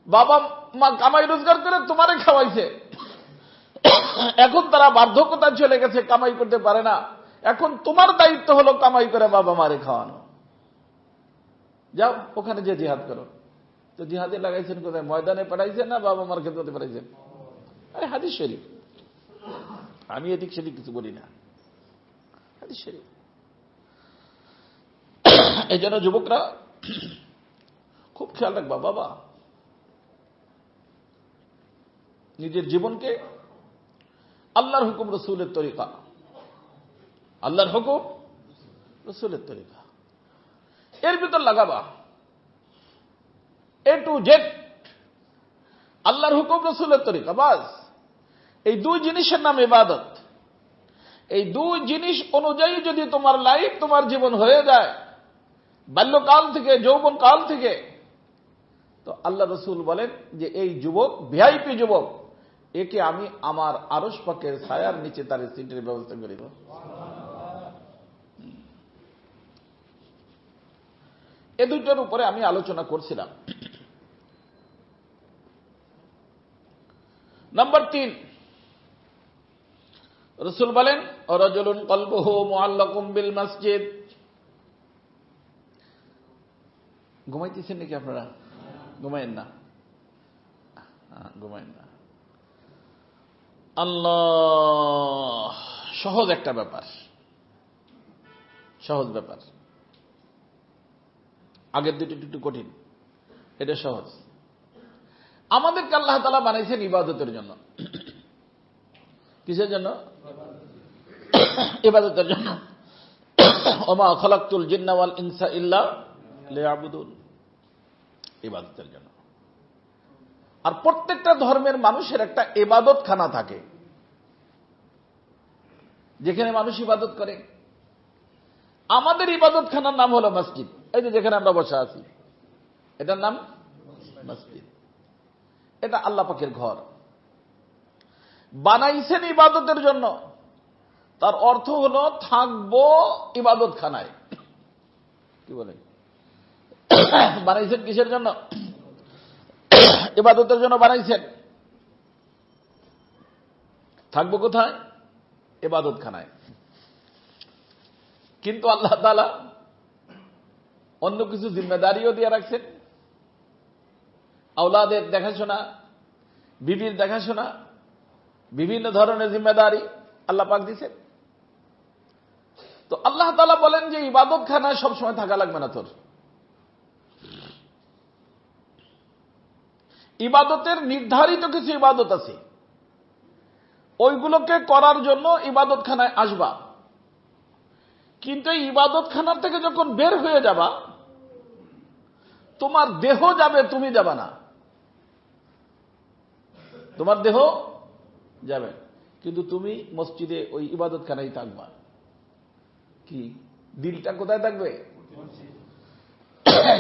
বাবা মা কামাই রোজগার করে তোমারে খাওয়াইছে, এখন তারা বার্ধক্যতা চলে গেছে, কামাই করতে পারে না, এখন তোমার দায়িত্ব হলো কামাই করে বাবা মারে খাওয়ানো। যাও ওখানে যে জিহাদ করো। তো জিহাদে লাগাইছেন কোথায়? ময়দানে পাঠাইছেন না বাবা মার খেদমতে পাঠাইছেন? আরে হাদিস শরীফ, আমি এদিক সেদিক কিছু বলি না, হাদিস শরীফ। এই জন্য যুবকরা খুব খেয়াল রাখবা বাবা, নিজের জীবনকে আল্লাহর হুকুম রসুলের তরিকা, আল্লাহর হুকুম রসুলের তরিকা এর ভিতর লাগাবা। এ টু জেড আল্লাহর হুকুম, রাসূলের তরিকা, বাস। এই দুই জিনিসের নাম ইবাদত। এই দুই জিনিস অনুযায়ী যদি তোমার লাইফ, তোমার জীবন হয়ে যায় বাল্যকাল থেকে, যৌবন কাল থেকে, তো আল্লাহ রাসূল বলেন যে এই যুবক ভিআইপি যুবক, একে আমি আমার আরশ পাকের ছায়ার নিচে তার সিটের ব্যবস্থা করে দেব। এ দুইটার উপরে আমি আলোচনা করছিলাম। নাম্বার 3, রাসূল বলেন রাজুলুন কলবুহু মুআল্লাকুম বিল মসজিদ। ঘুমাইতেছেন নাকি আপনারা? ঘুমায়েন না, ঘুমায়েন না। আল্লাহ, সহজ একটা ব্যাপার, সহজ ব্যাপার। আগের দুটো একটু কঠিন, এটা সহজ। আমাদেরকে আল্লাহ তাআলা বানাইছেন ইবাদতের জন্য। কিসের জন্য? ইবাদতের জন্য। ওমা খালাকতুল জিন্না ওয়াল ইনসা ইল্লা লিয়াবুদুন, ইবাদতের জন্য। আর প্রত্যেকটা ধর্মের মানুষের একটা ইবাদতখানা থাকে, যেখানে মানুষ ইবাদত করে। আমাদের ইবাদতখানার নাম হলো মসজিদ। এই যে যেখানে আমরা বসে আছি, এটার নাম মসজিদ। এটা আল্লাহ পাকের ঘর, বানাইছেন ইবাদতের জন্য। তার অর্থ হলো থাকবো ইবাদতখানায়। কি বলেন? বানাইছেন কিসের জন্য? ইবাদতের জন্য বানাইছেন। থাকবো কোথায়? ইবাদতখানায়। কিন্তু আল্লাহ তাআলা অন্য কিছু জিম্মেদারিও দিয়ে রাখছেন। আওলাদের দেখাশোনা, বিবির দেখাশোনা, বিভিন্ন ধরনের জিম্মেদারি আল্লাহ পাক দিয়েছেন। তো আল্লাহ তাআলা বলেন যে ইবাদতখানায় সবসময় থাকা লাগবে না তোর। ইবাদতের নির্ধারিত কিছু ইবাদত আছে, ওইগুলোকে করার জন্য ইবাদতখানায় আসবা। কিন্তু এই ইবাদতখানার থেকে যখন বের হয়ে যাবা, তোমার দেহ যাবে, তুমি যাবা না। তোমার দেহ যাবে, কিন্তু তুমি মসজিদে ওই ইবাদতখানায় থাকবা। কি দিলটা কোথায় থাকবে?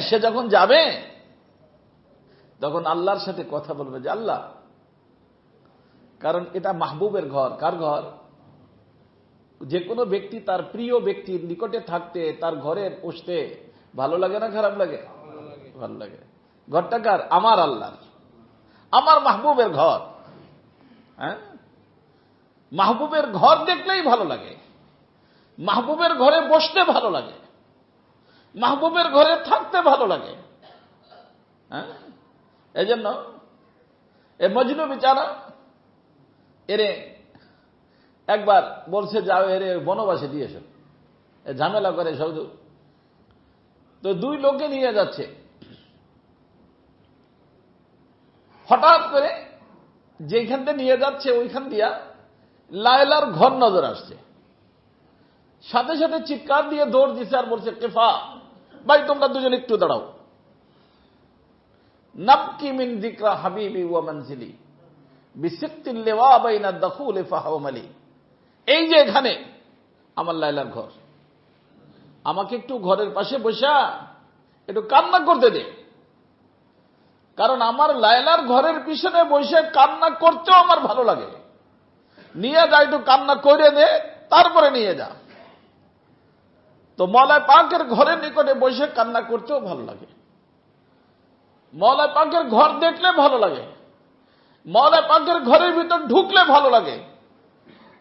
সে যখন যাবে তখন আল্লাহর সাথে কথা বলবে যে আল্লাহ, কারণ এটা মাহবুবের ঘর। কার ঘর? যে কোনো ব্যক্তি তার প্রিয় ব্যক্তির নিকটে থাকতে, তার ঘরে বসতে ভালো লাগে না খারাপ লাগে? ভালো লাগে। ঘরটা কার? আমার আল্লাহর, আমার মাহবুবের ঘর। হ্যাঁ, মাহবুবের ঘর দেখলেই ভালো লাগে, মাহবুবের ঘরে বসতে ভালো লাগে, মাহবুবের ঘরে থাকতে ভালো লাগে। হ্যাঁ, এই জন্য এ মজনু বিচারা এরে একবার বলছে যাও এরে বনবাসে দিয়ে এসো, ঝামেলা করে শুধু। তো দুই লোকে নিয়ে যাচ্ছে, হঠাৎ করে যেখান থেকে নিয়ে যাচ্ছে ওইখান দিয়া লায়লার ঘর নজর আসছে। সাথে সাথে চিৎকার দিয়ে দৌড় দিছে আর বলছে কেফা, ভাই তোমরা দুজন একটু দাঁড়াও। নাবকি মিন যিকরা হাবিবি ওয়া মানজিলি বিসিত্তিল লিওয়া বাইনা দাখুল ফাহাওমালি। এই যে এখানে আমার লায়লার ঘর, আমাকে একটু ঘরের পাশে বসা একটু কান্না করতে দে। কারণ আমার লায়লার ঘরের পিছনে বসে কান্না করতেও আমার ভালো লাগে। নিয়ে যা, একটু কান্না করে দে, তারপরে নিয়ে যা। তো মওলানা পাকের ঘরের নিকটে বসে কান্না করতেও ভালো লাগে, মওলানা পাকের ঘর দেখলে ভালো লাগে, মওলানা পাকের ঘরের ভিতর ঢুকলে ভালো লাগে।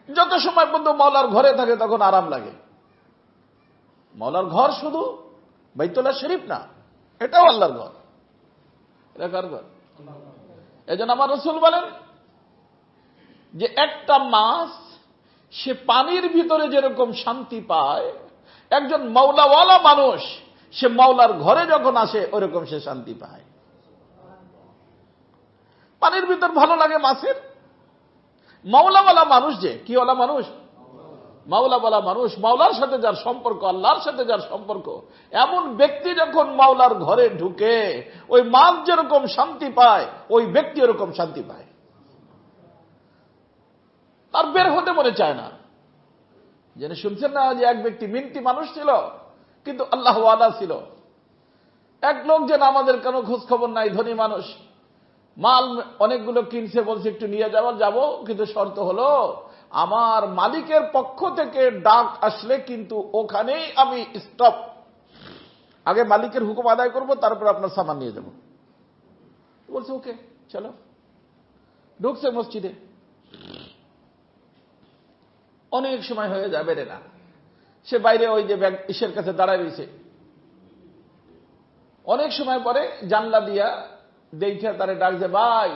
যত সময় পর্যন্ত মওলার ঘরে থাকে তখন আরাম লাগে। মওলার ঘর শুধু বাইতুল্লাহ শরীফ না, এটাও আল্লাহর ঘর। এটা কার ঘর? এজন্য আমার রাসূল বলেন যে একটা মাছ সে পানির ভিতরে যেরকম শান্তি পায়, একজন মাওলাওয়ালা মানুষ সে মাওলার ঘরে যখন আসে ওরকম সে শান্তি পায়। পানির ভিতর ভালো লাগে মাছের। মাওলাওয়ালা মানুষ যে কি ওয়ালা মানুষ? মাওলা বলা মানুষ, মাওলার সাথে যার সম্পর্ক, আল্লাহর সাথে যার সম্পর্ক, এমন ব্যক্তি যখন মাওলার ঘরে ঢুকে ওই মাছ যেরকম শান্তি পায় ওই ব্যক্তি এরকম শান্তি পায়, তার বের হতে মনে চায় না। জেনে শুনছেন না যে এক ব্যক্তি মিনতি মানুষ ছিল কিন্তু আল্লাহ ওয়ালা ছিল। এক লোক যেন আমাদের কোনো খোঁজ খবর নাই, ধনী মানুষ, মাল অনেকগুলো কিনছে, বলছে একটু নিয়ে যাবো, কিন্তু শর্ত হলো আমার মালিকের পক্ষ থেকে ডাক আসলে কিন্তু ওখানেই আমি স্টপ, আগে মালিকের হুকুম আদায় করব, তারপর আপনার সামান নিয়ে যাব। বলছে ওকে চলো। ঢুকছে মসজিদে, অনেক সময় হয়ে যাবে রে না, সে বাইরে ওই যে ব্যাগ ইসের কাছে দাঁড়ায় রয়েছে। অনেক সময় পরে জানলা দিয়া দেখে তারে ডাক যে, ভাই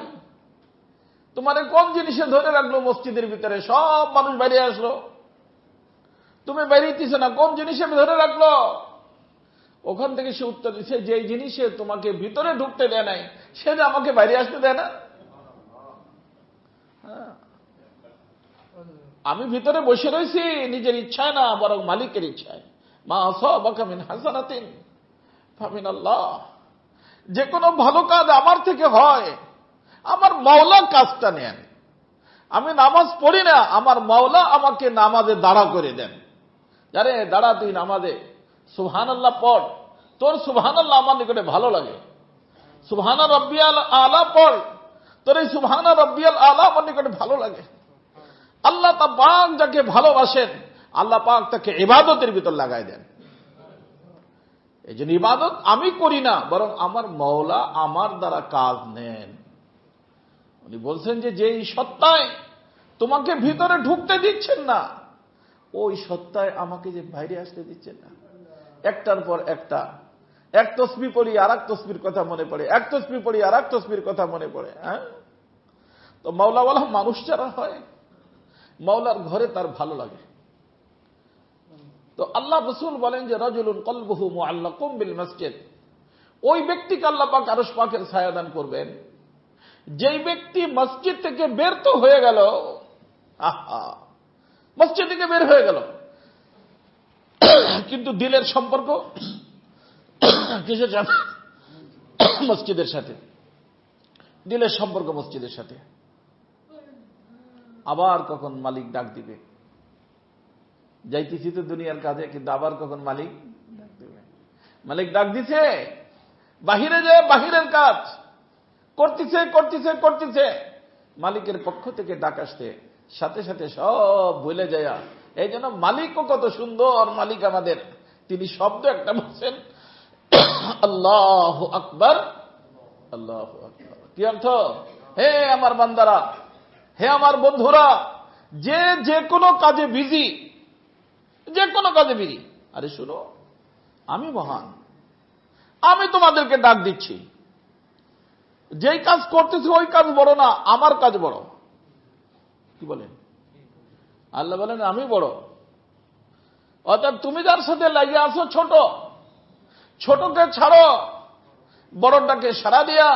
তোমারে কোন জিনিসে ধরে রাখলো মসজিদের ভিতরে, সব মানুষ বাইরে আসলো, তুমি বেরিয়েছিস না, কোন জিনিসে ধরে রাখলো? ওখান থেকে সে উত্তর দিচ্ছে, যে জিনিসে তোমাকে ভিতরে ঢুকতে দেয় নাই সে যে আমাকে বাইরে আসতে দেয় না। আমি ভিতরে বসে রয়েছি নিজের ইচ্ছায় না, বরং মালিকের ইচ্ছায়। মা আসাবাকা মিন হাসানাতিন ফামিন আল্লাহ, যে কোনো ভালো কাজ আমার থেকে হয়, আমার মাওলা কাজটা নেন। আমি নামাজ পড়ি না, আমার মাওলা আমাকে নামাজে দাঁড়া করে দেন। আরে দাঁড়া, তুই নামাজে সুবহানাল্লাহ পড়, তোর সুবহানাল্লাহ আমার নিকটে ভালো লাগে। সুবহানা রাব্বিয়াল আলা পড়, তোর এই সুবহানা রাব্বিয়াল আলা আমার নিকটে ভালো লাগে। আল্লাহ পাক যাকে ভালোবাসেন আল্লাহ পাক তাকে ইবাদতের ভিতর লাগাই দেন। এই জন্য ইবাদত আমি করি না, বরং আমার মাওলা আমার দ্বারা কাজ নেন। উনি বলছেন যে যেই সত্তায় তোমাকে ভিতরে ঢুকতে দিচ্ছেন না, ওই সত্তায় আমাকে যে বাইরে আসতে দিচ্ছেন না। একটার পর একটা, এক তসবিহ পড়ি আর এক তসবির কথা মনে পড়ে, এক তসবিহ পড়ি আর এক তসবির কথা মনে পড়ে। হ্যাঁ, তো মাওলাওয়ালা মানুষ যারা হয়, মাওলার ঘরে তার ভালো লাগে। তো আল্লাহ রাসূল বলেন যে রাজুলুন কলবুহু মুআল্লাকুম বিল মসজিদ, ওই ব্যক্তিকে আল্লাহ পাক আরশ পাকের ছায়া দান করবেন যেই ব্যক্তি মসজিদ থেকে বের তো হয়ে গেল, মসজিদ থেকে বের হয়ে গেল, কিন্তু দিলের সম্পর্ক কিসের সাথে? মসজিদের সাথে। দিলের সম্পর্ক মসজিদের সাথে। আবার কখন মালিক ডাক দিবে, যাইতেছি তো দুনিয়ার কাজে, কিন্তু আবার কখন মালিক ডাক দিবে। মালিক ডাক দিছে, বাহিরে যে বাহিরের কাজ করতেছে, মালিকের পক্ষ থেকে ডাক আসতে সাথে সাথে সব ভুলে যায়। এই জন্য মালিকও কত সুন্দর মালিক আমাদের, তিনি শব্দ একটা বলছেন, আল্লাহু আকবার, আল্লাহু আকবার। কি অর্থ? হে আমার বান্দারা, হে আমার বন্ধুরা, যে কোনো কাজে বিজি, যে কোনো কাজে বিজি, আরে শুনো, আমি মহান, আমি তোমাদেরকে ডাক দিচ্ছি। যেই কাজ করতেছি ওই কাজ বড় না, আমার কাজ বড়। কি বলেন? আল্লাহ বলেন আমি বড়। অর্থাৎ তুমি যার সাথে লাগিয়ে আসো ছোট, ছোটকে ছাড়ো, বড়টাকে সারা দিয়া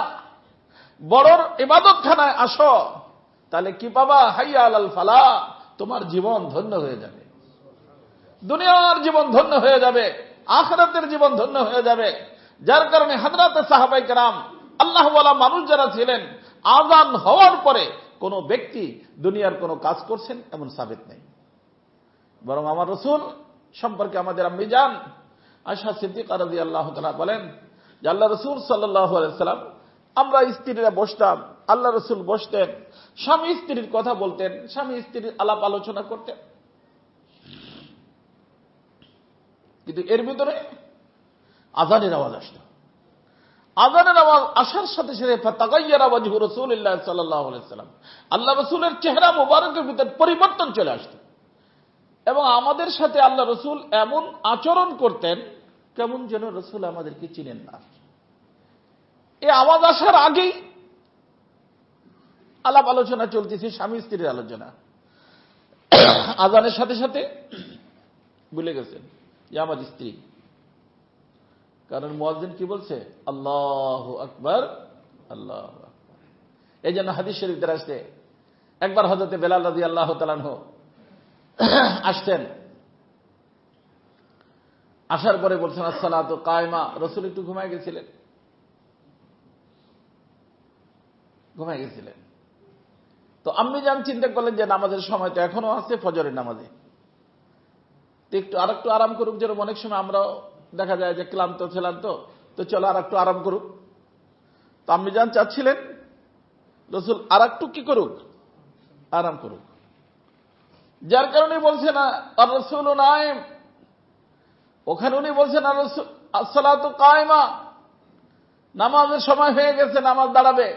বড়র ইবাদতখানায় আসো, তাহলে কি পাবা? হাইয়া আলাল ফালাহ, তোমার জীবন ধন্য হয়ে যাবে, দুনিয়ার জীবন ধন্য হয়ে যাবে, আখিরাতের জীবন ধন্য হয়ে যাবে। যার কারণে হযরতে সাহাবায়ে কেরাম, আল্লাহ ওয়ালা মানুষ যারা ছিলেন, আযান হওয়ার পরে কোন ব্যক্তি দুনিয়ার কোন কাজ করছেন এমন সাবিত নেই। বরং আমার রাসূল সম্পর্কে আমাদের আম্মি জান আয়েশা সিদ্দিকা রাদিয়াল্লাহু তাআলা বলেন যে আল্লাহ রাসূল সাল্লাল্লাহু আলাইহি সাল্লাম, আমরা স্ত্রীরা বসতাম, আল্লাহ রাসূল বসতেন, স্বামী স্ত্রীর কথা বলতেন, স্বামী স্ত্রীর আলাপ আলোচনা করতেন, কিন্তু এর ভিতরে আযানের আওয়াজ আসত। আযানের আওয়াজ আসার সাথে সাথে ফাতাগায়্যারা ওয়াজহু রাসূলিল্লাহ সাল্লাল্লাহু আলাইহি সাল্লাম, আল্লাহ রাসূলের চেহারা মুবারকের ভিতর পরিবর্তন চলে আসত। এবং আমাদের সাথে আল্লাহ রাসূল এমন আচরণ করতেন কেমন যেন রাসূল আমাদেরকে চিনেন না। এই আওয়াজ আসার আগেই আলাপ আলোচনা চলতেছে, স্বামী স্ত্রীর আলোচনা। আযানের সাথে সাথে ভুলে গেছেন যে আমার স্ত্রী, কারণ মুয়াজ্জিন কি বলছে? আল্লাহু আকবার, আল্লাহু আকবার। এই জন্য হাদিস শরীফে আসছে, একবার হযরতে বেলাল রাদিয়াল্লাহু তাআলা আনহু আসতেন, আসার পরে বলছেন আসসালাতু কায়মা। রাসূল একটু ঘুমায় গেছিলেন, তো আম্মি জান চিন্তা করলেন যে নামাজের সময় তো এখনো আছে, ফজরের নামাজে, তো একটু আরেকটু আরাম করুক। যেরকম অনেক সময় আমরাও দেখা যায় যে ক্লান্ত ছিলাম, তো চলো আর একটু আরাম করুক। তো আম্মি জান চাচ্ছিলেন রাসূল আর একটু কি করুক, আরাম করুক। যার কারণে বলছেন আর রাসূল নায়েম, ওখানে উনি বলছেন আসসালাতু কায়মা, নামাজের সময় হয়ে গেছে, নামাজ দাঁড়াবে।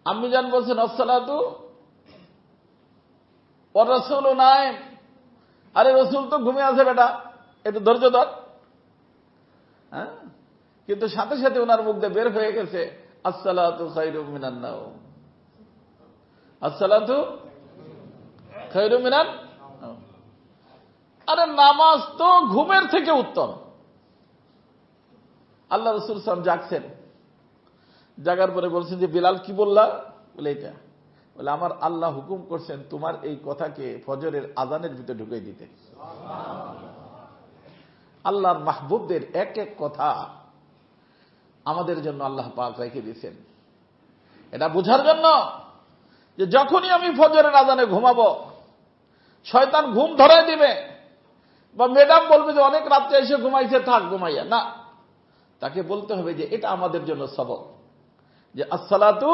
আম্মি জান বলছেন আসসালাতু ওয়ার রাসূল নায়েম, আরে রাসূল তো ঘুমিয়ে আছে বেটা, একটু ধৈর্য ধর। হ্যাঁ, কিন্তু সাথে সাথে ওনার মুখ দিয়ে বের হয়ে গেছে আসসালাতু খায়রুম মিনান নাওম, আসসালাতু খায়রুম মিনান নাওম। আরে নামাজ তো ঘুমের থেকে উত্তম। আল্লাহ রাসূল সাল্লাল্লাহু আলাইহি ওয়াসাল্লাম জাগছেন, জাগার পরে বলছেন যে বিলাল কি বললা? বলে এটা, বলে আমার আল্লাহ হুকুম করছেন তোমার এই কথাকে ফজরের আজানের ভিতরে ঢুকিয়ে দিতে। আল্লাহর মাহবুবদের এক এক কথা আমাদের জন্য আল্লাহ পাক রেখে দিয়েছেন, এটা বোঝার জন্য যে যখনই আমি ফজরের আজানে ঘুমাবো, শয়তান ঘুম ধরায় দিবে, বা ম্যাডাম বলবে যে অনেক রাত্রে এসে ঘুমাইছে, থাক ঘুমাইয়া না, তাকে বলতে হবে যে এটা আমাদের জন্য সবক, যে আসসালাতু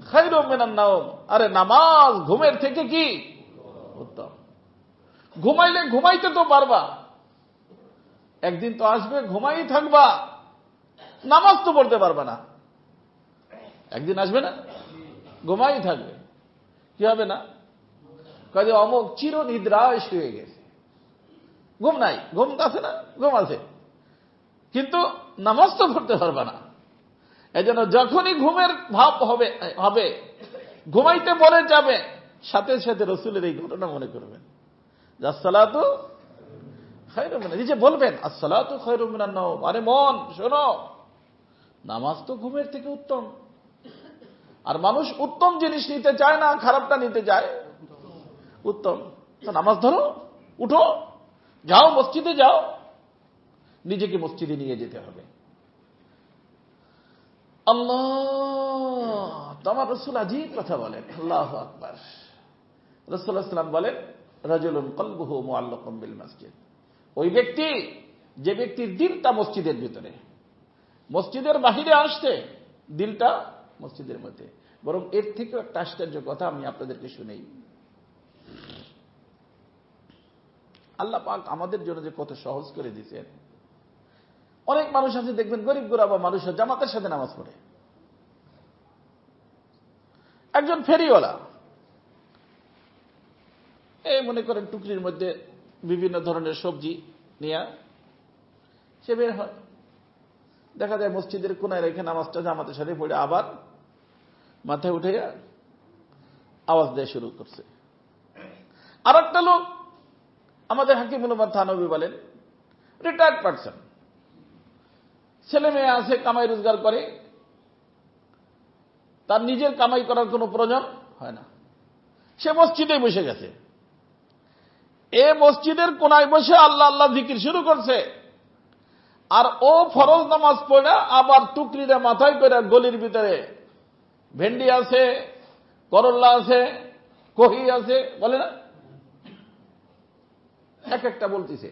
খায়রুম মিনান নাওম, আরে নামাজ ঘুমের থেকে কি উত্তম। ঘুমাইলে ঘুমাইতে তো পারবা, একদিন তো আসবে ঘুমাই থাকবা, নামাজ তো পড়তে পারবা না। একদিন আসবে না, ঘুমাই থাকবে, কি হবে না? কাজে অমুক চির নিদ্রায় শুয়ে গেছে, ঘুম নাই, ঘুম আছে না, ঘুম আছে, কিন্তু নামাজ তো পড়তে পারবা না। এই জন্য যখনই ঘুমের ভাব হবে ঘুমাইতে পড়ে যাবে, সাথে সাথে রাসূলের এই ঘটনা মনে করবেন, আসসালাতু খায়রুম মিনান, নিজে বলবেন আসসালাতু খায়রুম মিনান নাওম, আরে মন শোনো, নামাজ তো ঘুমের থেকে উত্তম। আর মানুষ উত্তম জিনিস নিতে চায় না, খারাপটা নিতে চায়, উত্তম। তো নামাজ ধরো, উঠো, যাও মসজিদে যাও, নিজেকে মসজিদে নিয়ে যেতে হবে। আল্লাহ, তোমার রাসূল আজীব কথা বলেন, আল্লাহু আকবার। রাসূলুল্লাহ সাল্লাল্লাহু আলাইহি ওয়াসাল্লাম বলেন রাজুলুন কলবুহু মুআল্লাকুম বিল মসজিদ, ওই ব্যক্তি যে ব্যক্তির দিলটা মসজিদের ভিতরে, মসজিদের বাহিরে আসছে, দিলটা মসজিদের মধ্যে। বরং এর থেকেও একটা আশ্চর্য কথা আমি আপনাদেরকে শুনেই, আল্লাহ পাক আমাদের জন্য যে কত সহজ করে দিয়েছেন। অনেক মানুষ আছে দেখবেন, গরিব গুরাবা মানুষ জামাতের সাথে নামাজ পড়ে। একজন ফেরিওয়ালা, এই মনে করেন টুকরির মধ্যে বিভিন্ন ধরনের সবজি নিয়ে সে বের হয়, দেখা যায় মসজিদের কোনায় রেখে নামাজটা জামাতের সাথে পড়ে আবার মাথায় উঠে আওয়াজ দেয়া শুরু করছে। আর একটা লোক, আমাদের হাকিমুল উম্মাহ থানভী বলেন, রিটায়ার্ড পারসন, ছেলে মেয়ে আছে, কামাই রোজগার করে, তার নিজের কামাই করার কোনো প্রয়োজন হয় না, সে মসজিদে বসে গেছে। এ মসজিদের কোনায় বসে আল্লাহ আল্লাহ জিকির শুরু করছে, আর ও ফরজ নামাজ পড়ে আবার টুকরিটা মাথায় করে গলির ভিতরে ভেন্ডি আছে, করল্লা আছে, কহি আছে, বলে না, এক একটা বলতেছে।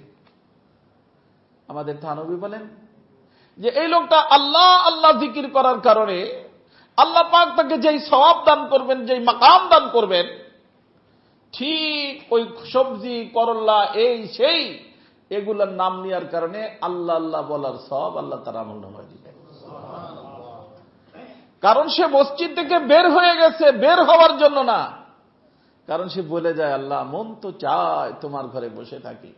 আমাদের থানভী বলেন যে এই লোকটা আল্লাহ আল্লাহ জিকির করার কারণে আল্লাহ পাক তাকে যেই সওয়াব দান করবেন, যেই মাকাম দান করবেন, ঠিক ওই সবজি করল্লা এই সেই এগুলোর নাম নেওয়ার কারণে আল্লাহ আল্লাহ বলার সওয়াব আল্লাহ তার আমলনামায় দিবেন। কারণ সে মসজিদ থেকে বের হয়ে গেছে বের হওয়ার জন্য না, কারণ সে বলে যায় আল্লাহ মন তো চায় তোমার ঘরে বসে থাকি,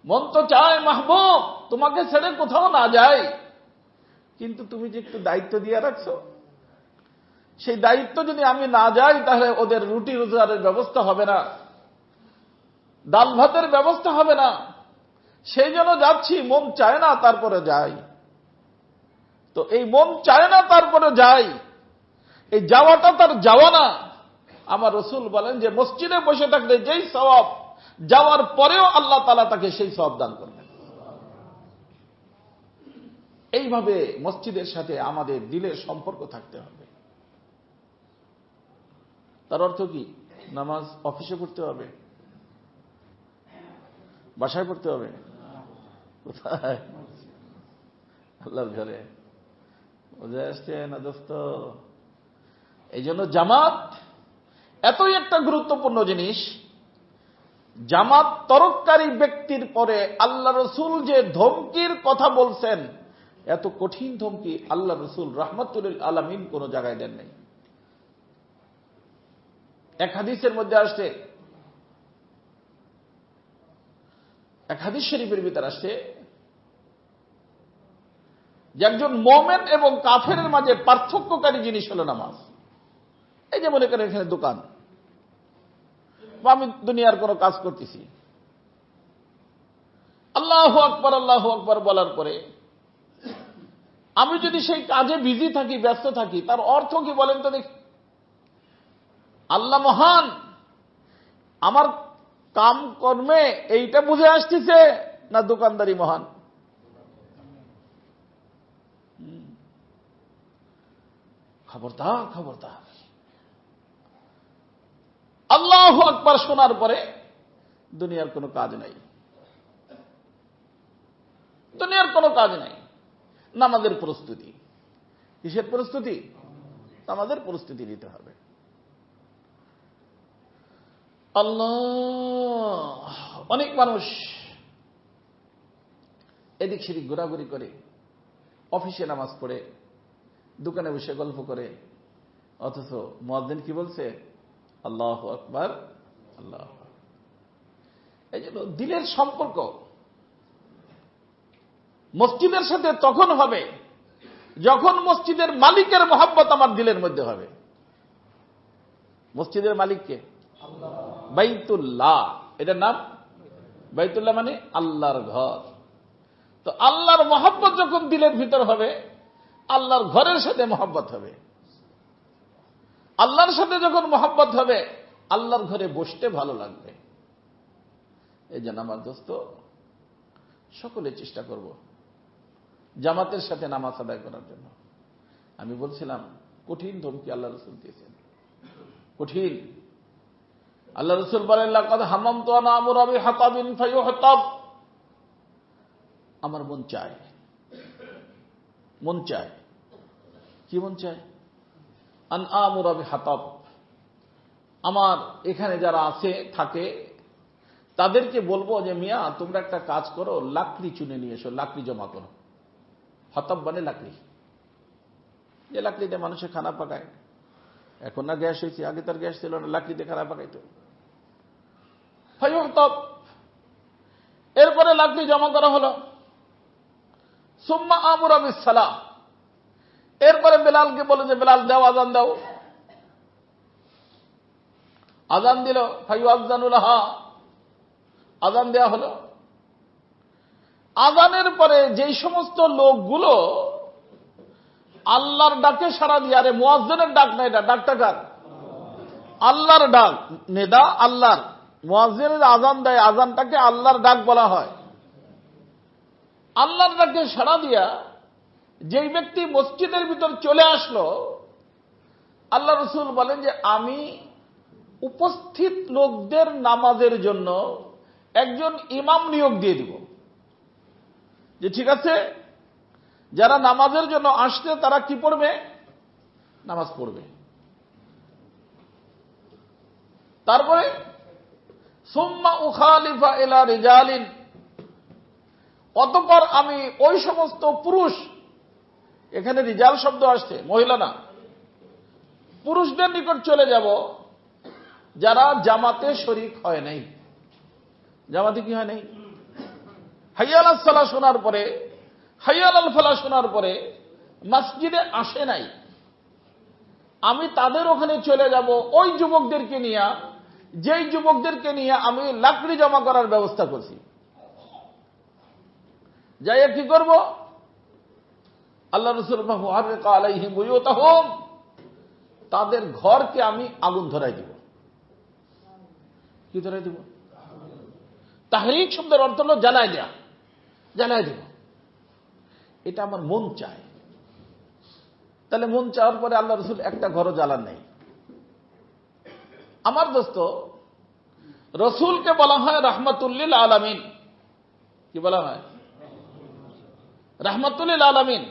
মন তো চায় মাহবুব তোমাকে ছেড়ে কোথাও না যাই, কিন্তু তুমি যে একটু দায়িত্ব দিয়ে রাখছো, সেই দায়িত্ব যদি আমি না যাই তাহলে ওদের রুটি রোজগারের ব্যবস্থা হবে না, ডাল ভাতের ব্যবস্থা হবে না, সেই জন্য যাচ্ছি, মন চায় না তারপরে যাই। তো এই মন চায় না তারপরে যাই, এই যাওয়াটা তার যাওয়া না, আমার রাসূল বলেন যে মসজিদে বসে থাকলে যেই সওয়াব, যাওয়ার পরেও আল্লাহ তাআলা তাকে সেই সওয়াব দান করবেন। এইভাবে মসজিদের সাথে আমাদের দিলের সম্পর্ক থাকতে হবে। তার অর্থ কি? নামাজ অফিসে পড়তে হবে, বাসায় পড়তে হবে, কোথায়? আল্লাহর ঘরে। বুঝে আসছে না দোস্ত? এই জন্য জামাত এতই একটা গুরুত্বপূর্ণ জিনিস। জামাত তরককারী ব্যক্তির পরে আল্লাহ রসুল যে ধমকির কথা বলছেন, এত কঠিন ধমকি আল্লাহ রসুল রাহমাতুল লিল আলামিন কোন জায়গায় দেন নাই। এক হাদিসের মধ্যে আসছে, এক হাদিস শরীফের ভিতরে আসছে যে একজন মুমিন এবং কাফেরের মাঝে পার্থক্যকারী জিনিস হলো নামাজ। এই যে মনে করেন এখানে দোকান, বা আমি দুনিয়ার কোনো কাজ করতেছি, আল্লাহু আকবার বলার পরে আমি যদি সেই কাজে বিজি থাকি, ব্যস্ত থাকি, তার অর্থ কি বলেন তো দেখি? আল্লাহ মহান, আমার কাম কর্মে এইটা বুঝে আসতেছে, না দোকানদারি মহান? খবরদার, খবরদার। আল্লাহু আকবার শোনার পরে দুনিয়ার কোনো কাজ নাই, দুনিয়ার কোনো কাজ নাই। নামাজের প্রস্তুতি। কিসের প্রস্তুতি? নামাজের প্রস্তুতি নিতে হবে। আল্লাহ, অনেক মানুষ এদিক সেদিক ঘোরাঘুরি করে, অফিসে নামাজ পড়ে, দোকানে বসে গল্প করে, অথচ মুয়াজ্জিন কি বলছে? আল্লাহু আকবার, আল্লাহ। এই জন্য দিলের সম্পর্ক মসজিদের সাথে তখন হবে যখন মসজিদের মালিকের মহব্বত আমার দিলের মধ্যে হবে। মসজিদের মালিককে বাইতুল্লাহ, এটার নাম বাইতুল্লাহ, মানে আল্লাহর ঘর। তো আল্লাহর মহব্বত যখন দিলের ভিতর হবে, আল্লাহর ঘরের সাথে মহব্বত হবে। আল্লাহর সাথে যখন মহব্বত হবে, আল্লাহর ঘরে বসতে ভালো লাগবে। এই জন্য আমার দোস্ত, সকলে চেষ্টা করব জামাতের সাথে নামাজ আদায় করার জন্য। আমি বলছিলাম কঠিন ধমকি আল্লাহ রসুল দিয়েছেন, কঠিন। আল্লাহ রসুল বলেন, লাকাদ হামামতু আন আমুরা বিহাতাবিন ফায়ুহতাব। আমার মন চায়, মন চায়। কি মন চায়? আন আমুরা বিহাতাব। আমার এখানে যারা আছে থাকে তাদেরকে বলবো যে মিয়া তোমরা একটা কাজ করো, লাকড়ি চুনে নিয়ে এসো, লাকড়ি জমা করো। হতাব মানে লাকড়ি, যে লাকড়িতে মানুষের খানা পাকায়। এখন না গ্যাস হয়েছে, আগে তার গ্যাস ছিল না, লাকড়িতে খানা পাকাইতো। ফায়ুহতাব, এরপরে লাকড়ি জমা করা হলো। সুম্মা আমুরা বিসসালাহ, এরপরে বেলালকে বলে যে বেলাল দাও, আজান দাও। আজান দিল, ফায়ুআযানু লাহা, আজান দেওয়া হলো। আজানের পরে যেই সমস্ত লোকগুলো আল্লাহর ডাকে সাড়া দিয়ে, আরে মুয়াজ্জিনের ডাক না, এটা ডাকটা কার? আল্লাহর ডাক। নেদা আল্লাহর, মুয়াজ্জিনের আজান দেয়, আজানটাকে আল্লাহর ডাক বলা হয়। আল্লাহর ডাকে সাড়া দিয়া যেই ব্যক্তি মসজিদের ভিতর চলে আসলো, আল্লাহ রসুল বলেন যে আমি উপস্থিত লোকদের নামাজের জন্য একজন ইমাম নিয়োগ দিয়ে দিব। যে ঠিক আছে, যারা নামাজের জন্য আসছে তারা কি পড়বে? নামাজ পড়বে। তারপরে সুম্মা উখালিফা ইলা রিজালিন, অতঃপর আমি ওই সমস্ত পুরুষ, এখানে রিজাল শব্দ আসছে, মহিলা না, পুরুষদের নিকট চলে যাব যারা জামাতে শরীক হয় নাই। জামাতে কি হয় নাই? হাইয়া আলাস সালাহ শোনার পরে, হাইয়া আলাল ফালাহ শোনার পরে মসজিদে আসে নাই। আমি তাদের ওখানে চলে যাব ওই যুবকদেরকে নিয়ে, যেই যুবকদেরকে নিয়ে আমি লাকড়ি জমা করার ব্যবস্থা করছি। যাই কি করব? আল্লাহ রাসূল আলাইহিম বুয়ুতাহুম, তাদের ঘরকে আমি আগুন ধরাই দিব। কি ধরাই দিব? তাহরিক শব্দের অর্থ হলো জ্বালায় দেয়া, জ্বালায় দেব। এটা আমার মন চায়। তাহলে মন চাওয়ার পরে আল্লাহ রসুল একটা ঘরও জ্বালান নাই। আমার দোস্ত, রসুলকে বলা হয় রাহমাতুল্লিল আলামিন। কি বলা হয়? রাহমাতুল্লিল আলামিন।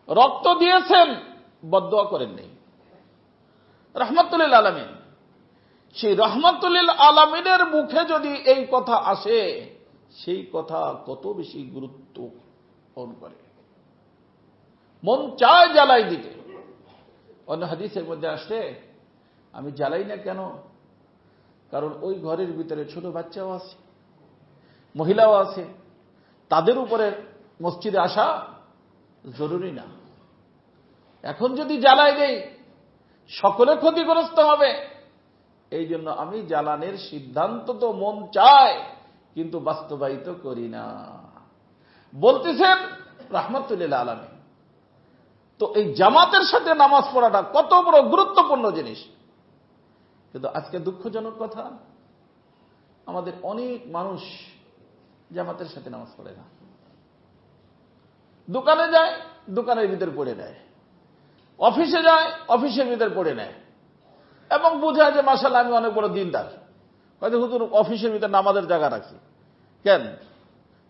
রক্ত দিয়েছেন, বদদুয়া করেন নাই। রাহমাতুল্লিল আলামিন। সেই রাহমাতুল্লিল আলামিনের মুখে যদি এই কথা আসে, সেই কথা কত বেশি গুরুত্ব বহন করে। মন চায় জ্বালাই দিতে। অন্য হাদিসের মধ্যে আসে, আমি জ্বালাই না কেন? কারণ ওই ঘরের ভিতরে ছোট বাচ্চাও আছে, মহিলাও আছে, তাদের উপরে মসজিদে আসা জরুরি না। এখন যদি জ্বালাই দেই, সকলে ক্ষতিগ্রস্ত হবে। এই জন্য আমি জ্বালানের সিদ্ধান্ত তো মন চায়, কিন্তু বাস্তবায়িত করি না। বলতেছেন রাহমাতুল্লিল আলামিন। তো এই জামাতের সাথে নামাজ পড়াটা কত বড় গুরুত্বপূর্ণ জিনিস। কিন্তু আজকে দুঃখজনক কথা, আমাদের অনেক মানুষ জামাতের সাথে নামাজ পড়ে না। দোকানে যায়, দোকানের ভিতর পড়ে নেয়। অফিসে যায়, অফিসের ভিতর পড়ে নেয়। এবং বুঝায় যে মাশাআল্লাহ আমি অনেক বড় দিনদার। হয়তো হুজুর অফিসের ভিতর নামাজের জায়গা রাখছি। কেন?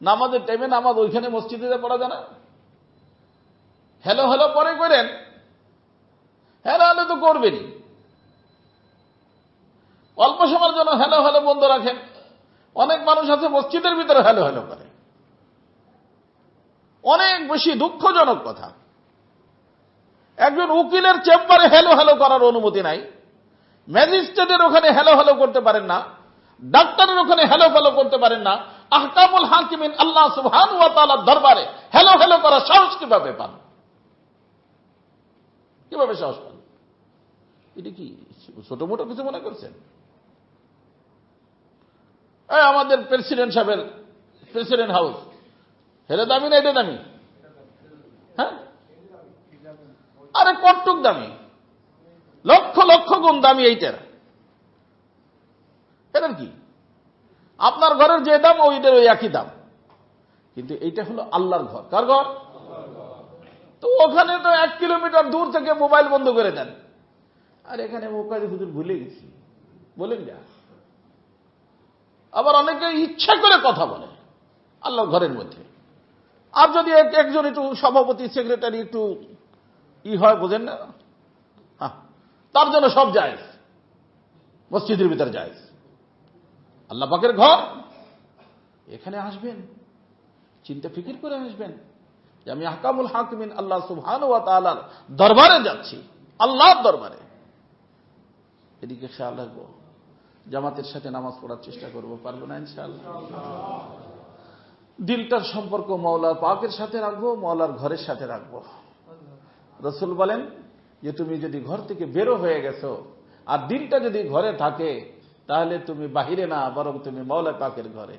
নামাজের টাইমে নামাজ ওইখানে মসজিদে পড়া যায় না? হ্যালো হ্যালো পরে করেন, হ্যালো হ্যালো তো করবেনই। অল্প সময়ের জন্য হ্যালো হ্যালো বন্ধ রাখেন। অনেক মানুষ আছে মসজিদের ভিতরে হ্যালো হ্যালো করে। অনেক বেশি দুঃখজনক কথা। একজন উকিলের চেম্বারে হ্যালো হ্যালো করার অনুমতি নাই, ম্যাজিস্ট্রেটের ওখানে হ্যালো হ্যালো করতে পারেন না, ডাক্তারের ওখানে হ্যালো হ্যালো করতে পারেন না, আহকামুল হাকিমিন আল্লাহ সুবহানাহু ওয়া তাআলার দরবারে হ্যালো হ্যালো করার সাহস কিভাবে পান? কিভাবে সাহস পান? এটা কি ছোট মোটো কিছু মনে করছেন? আমাদের প্রেসিডেন্ট সাহেবের প্রেসিডেন্ট হাউস হেরে দামি না এটা দামি? হ্যাঁ, আরে কটুক দামি, লক্ষ লক্ষ গুণ দামি এইটার। এটার কি? আপনার ঘরের যে দাম ওইটার ওই একই দাম, কিন্তু এইটা হলো আল্লাহর ঘর। কার ঘর? তো ওখানে তো 1 কিলোমিটার দূর থেকে মোবাইল বন্ধ করে দেন। আর এখানে মোবাইল হুজুর ভুলে গেছি বলেন না। আবার অনেকে ইচ্ছা করে কথা বলে আল্লাহর ঘরের মধ্যে। আর যদি একজন একটু সভাপতি সেক্রেটারি একটু হয়, বোঝেন না, তার জন্য সব জায়েজ, মসজিদের ভিতরে জায়েজ। আল্লাহ পাকের ঘর, এখানে আসবেন চিন্তা ফিকির করে আসবেন যে আমি আহকামুল হাকিমিন আল্লাহ সুবহানাহু ওয়া তাআলার দরবারে যাচ্ছি, আল্লাহর দরবারে। এদিকে খেয়াল রাখবো, জামাতের সাথে নামাজ পড়ার চেষ্টা করবো, পারবো না ইনশাআল্লাহ। দিলটার সম্পর্ক মাওলা পাকের সাথে রাখবো, মাওলার ঘরের সাথে রাখবো। রাসূল বলেন যে তুমি যদি ঘর থেকে বেরো হয়ে গেছো আর দিলটা যদি ঘরে থাকে, তাহলে তুমি বাহিরে না, বরং তুমি মাওলা পাকের ঘরে।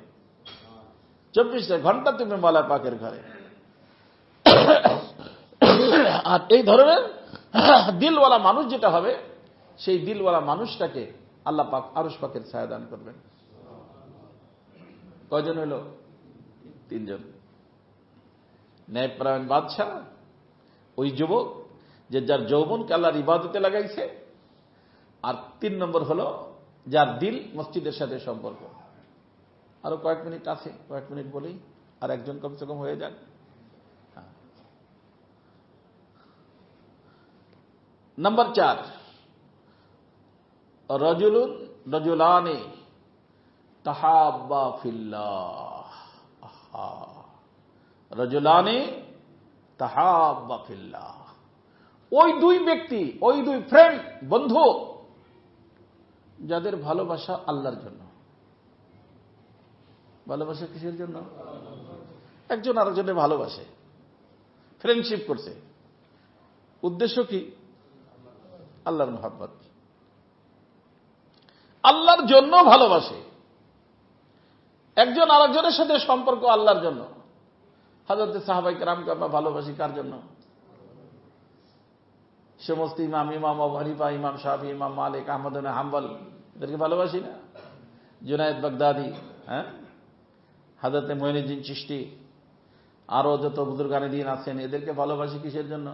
24 ঘন্টা তুমি মাওলা পাকের ঘরে। আর এই ধরনের দিলওয়ালা মানুষ যেটা হবে, সেই দিলওয়ালা মানুষটাকে আল্লাহ পাক আরশ পাকের ছায়া দান করবেন। কয়জন হলো? 3 জন। ন্যায়পরায়ণ বাদশা, ওই যুবক যে যার যৌবনকে আল্লাহর ইবাদতে লাগাইছে, আর 3 নম্বর হলো যার দিল মসজিদের সাথে সম্পর্ক। আরো কয়েক মিনিট আছে, কয়েক মিনিট বলেই আর একজন কমসে কম হয়ে যান। নাম্বার 4, রজুলানি তাহাব্বা ফিল্লাহ। রজুলানি তাহাব্বা ফিল্লাহ। ওই 2 ব্যক্তি, ওই 2 ফ্রেন্ড, বন্ধু, যাদের ভালোবাসা আল্লাহর জন্য। ভালোবাসা কিসের জন্য? একজন আরেকজনের ভালোবাসে, ফ্রেন্ডশিপ করছে। উদ্দেশ্য কি? আল্লাহর মহব্বত। আল্লাহর জন্য ভালোবাসে। একজন আরেকজনের সাথে সম্পর্ক আল্লাহর জন্য। হযরত সাহাবায়ে কেরামকে আমরা ভালোবাসি কার জন্য? সমস্ত ইমাম, ইমাম আবু হানিফা, ইমাম শাফি, ইমাম মালিক, আহমদ ইবনে হাম্বল, এদেরকে ভালোবাসি না? জুনায়েদ বাগদাদি, হযরত মুঈনুদ্দিন চিশতি, আরো যত বুজুর্গানে দিন আছেন, এদেরকে ভালোবাসি কিসের জন্য?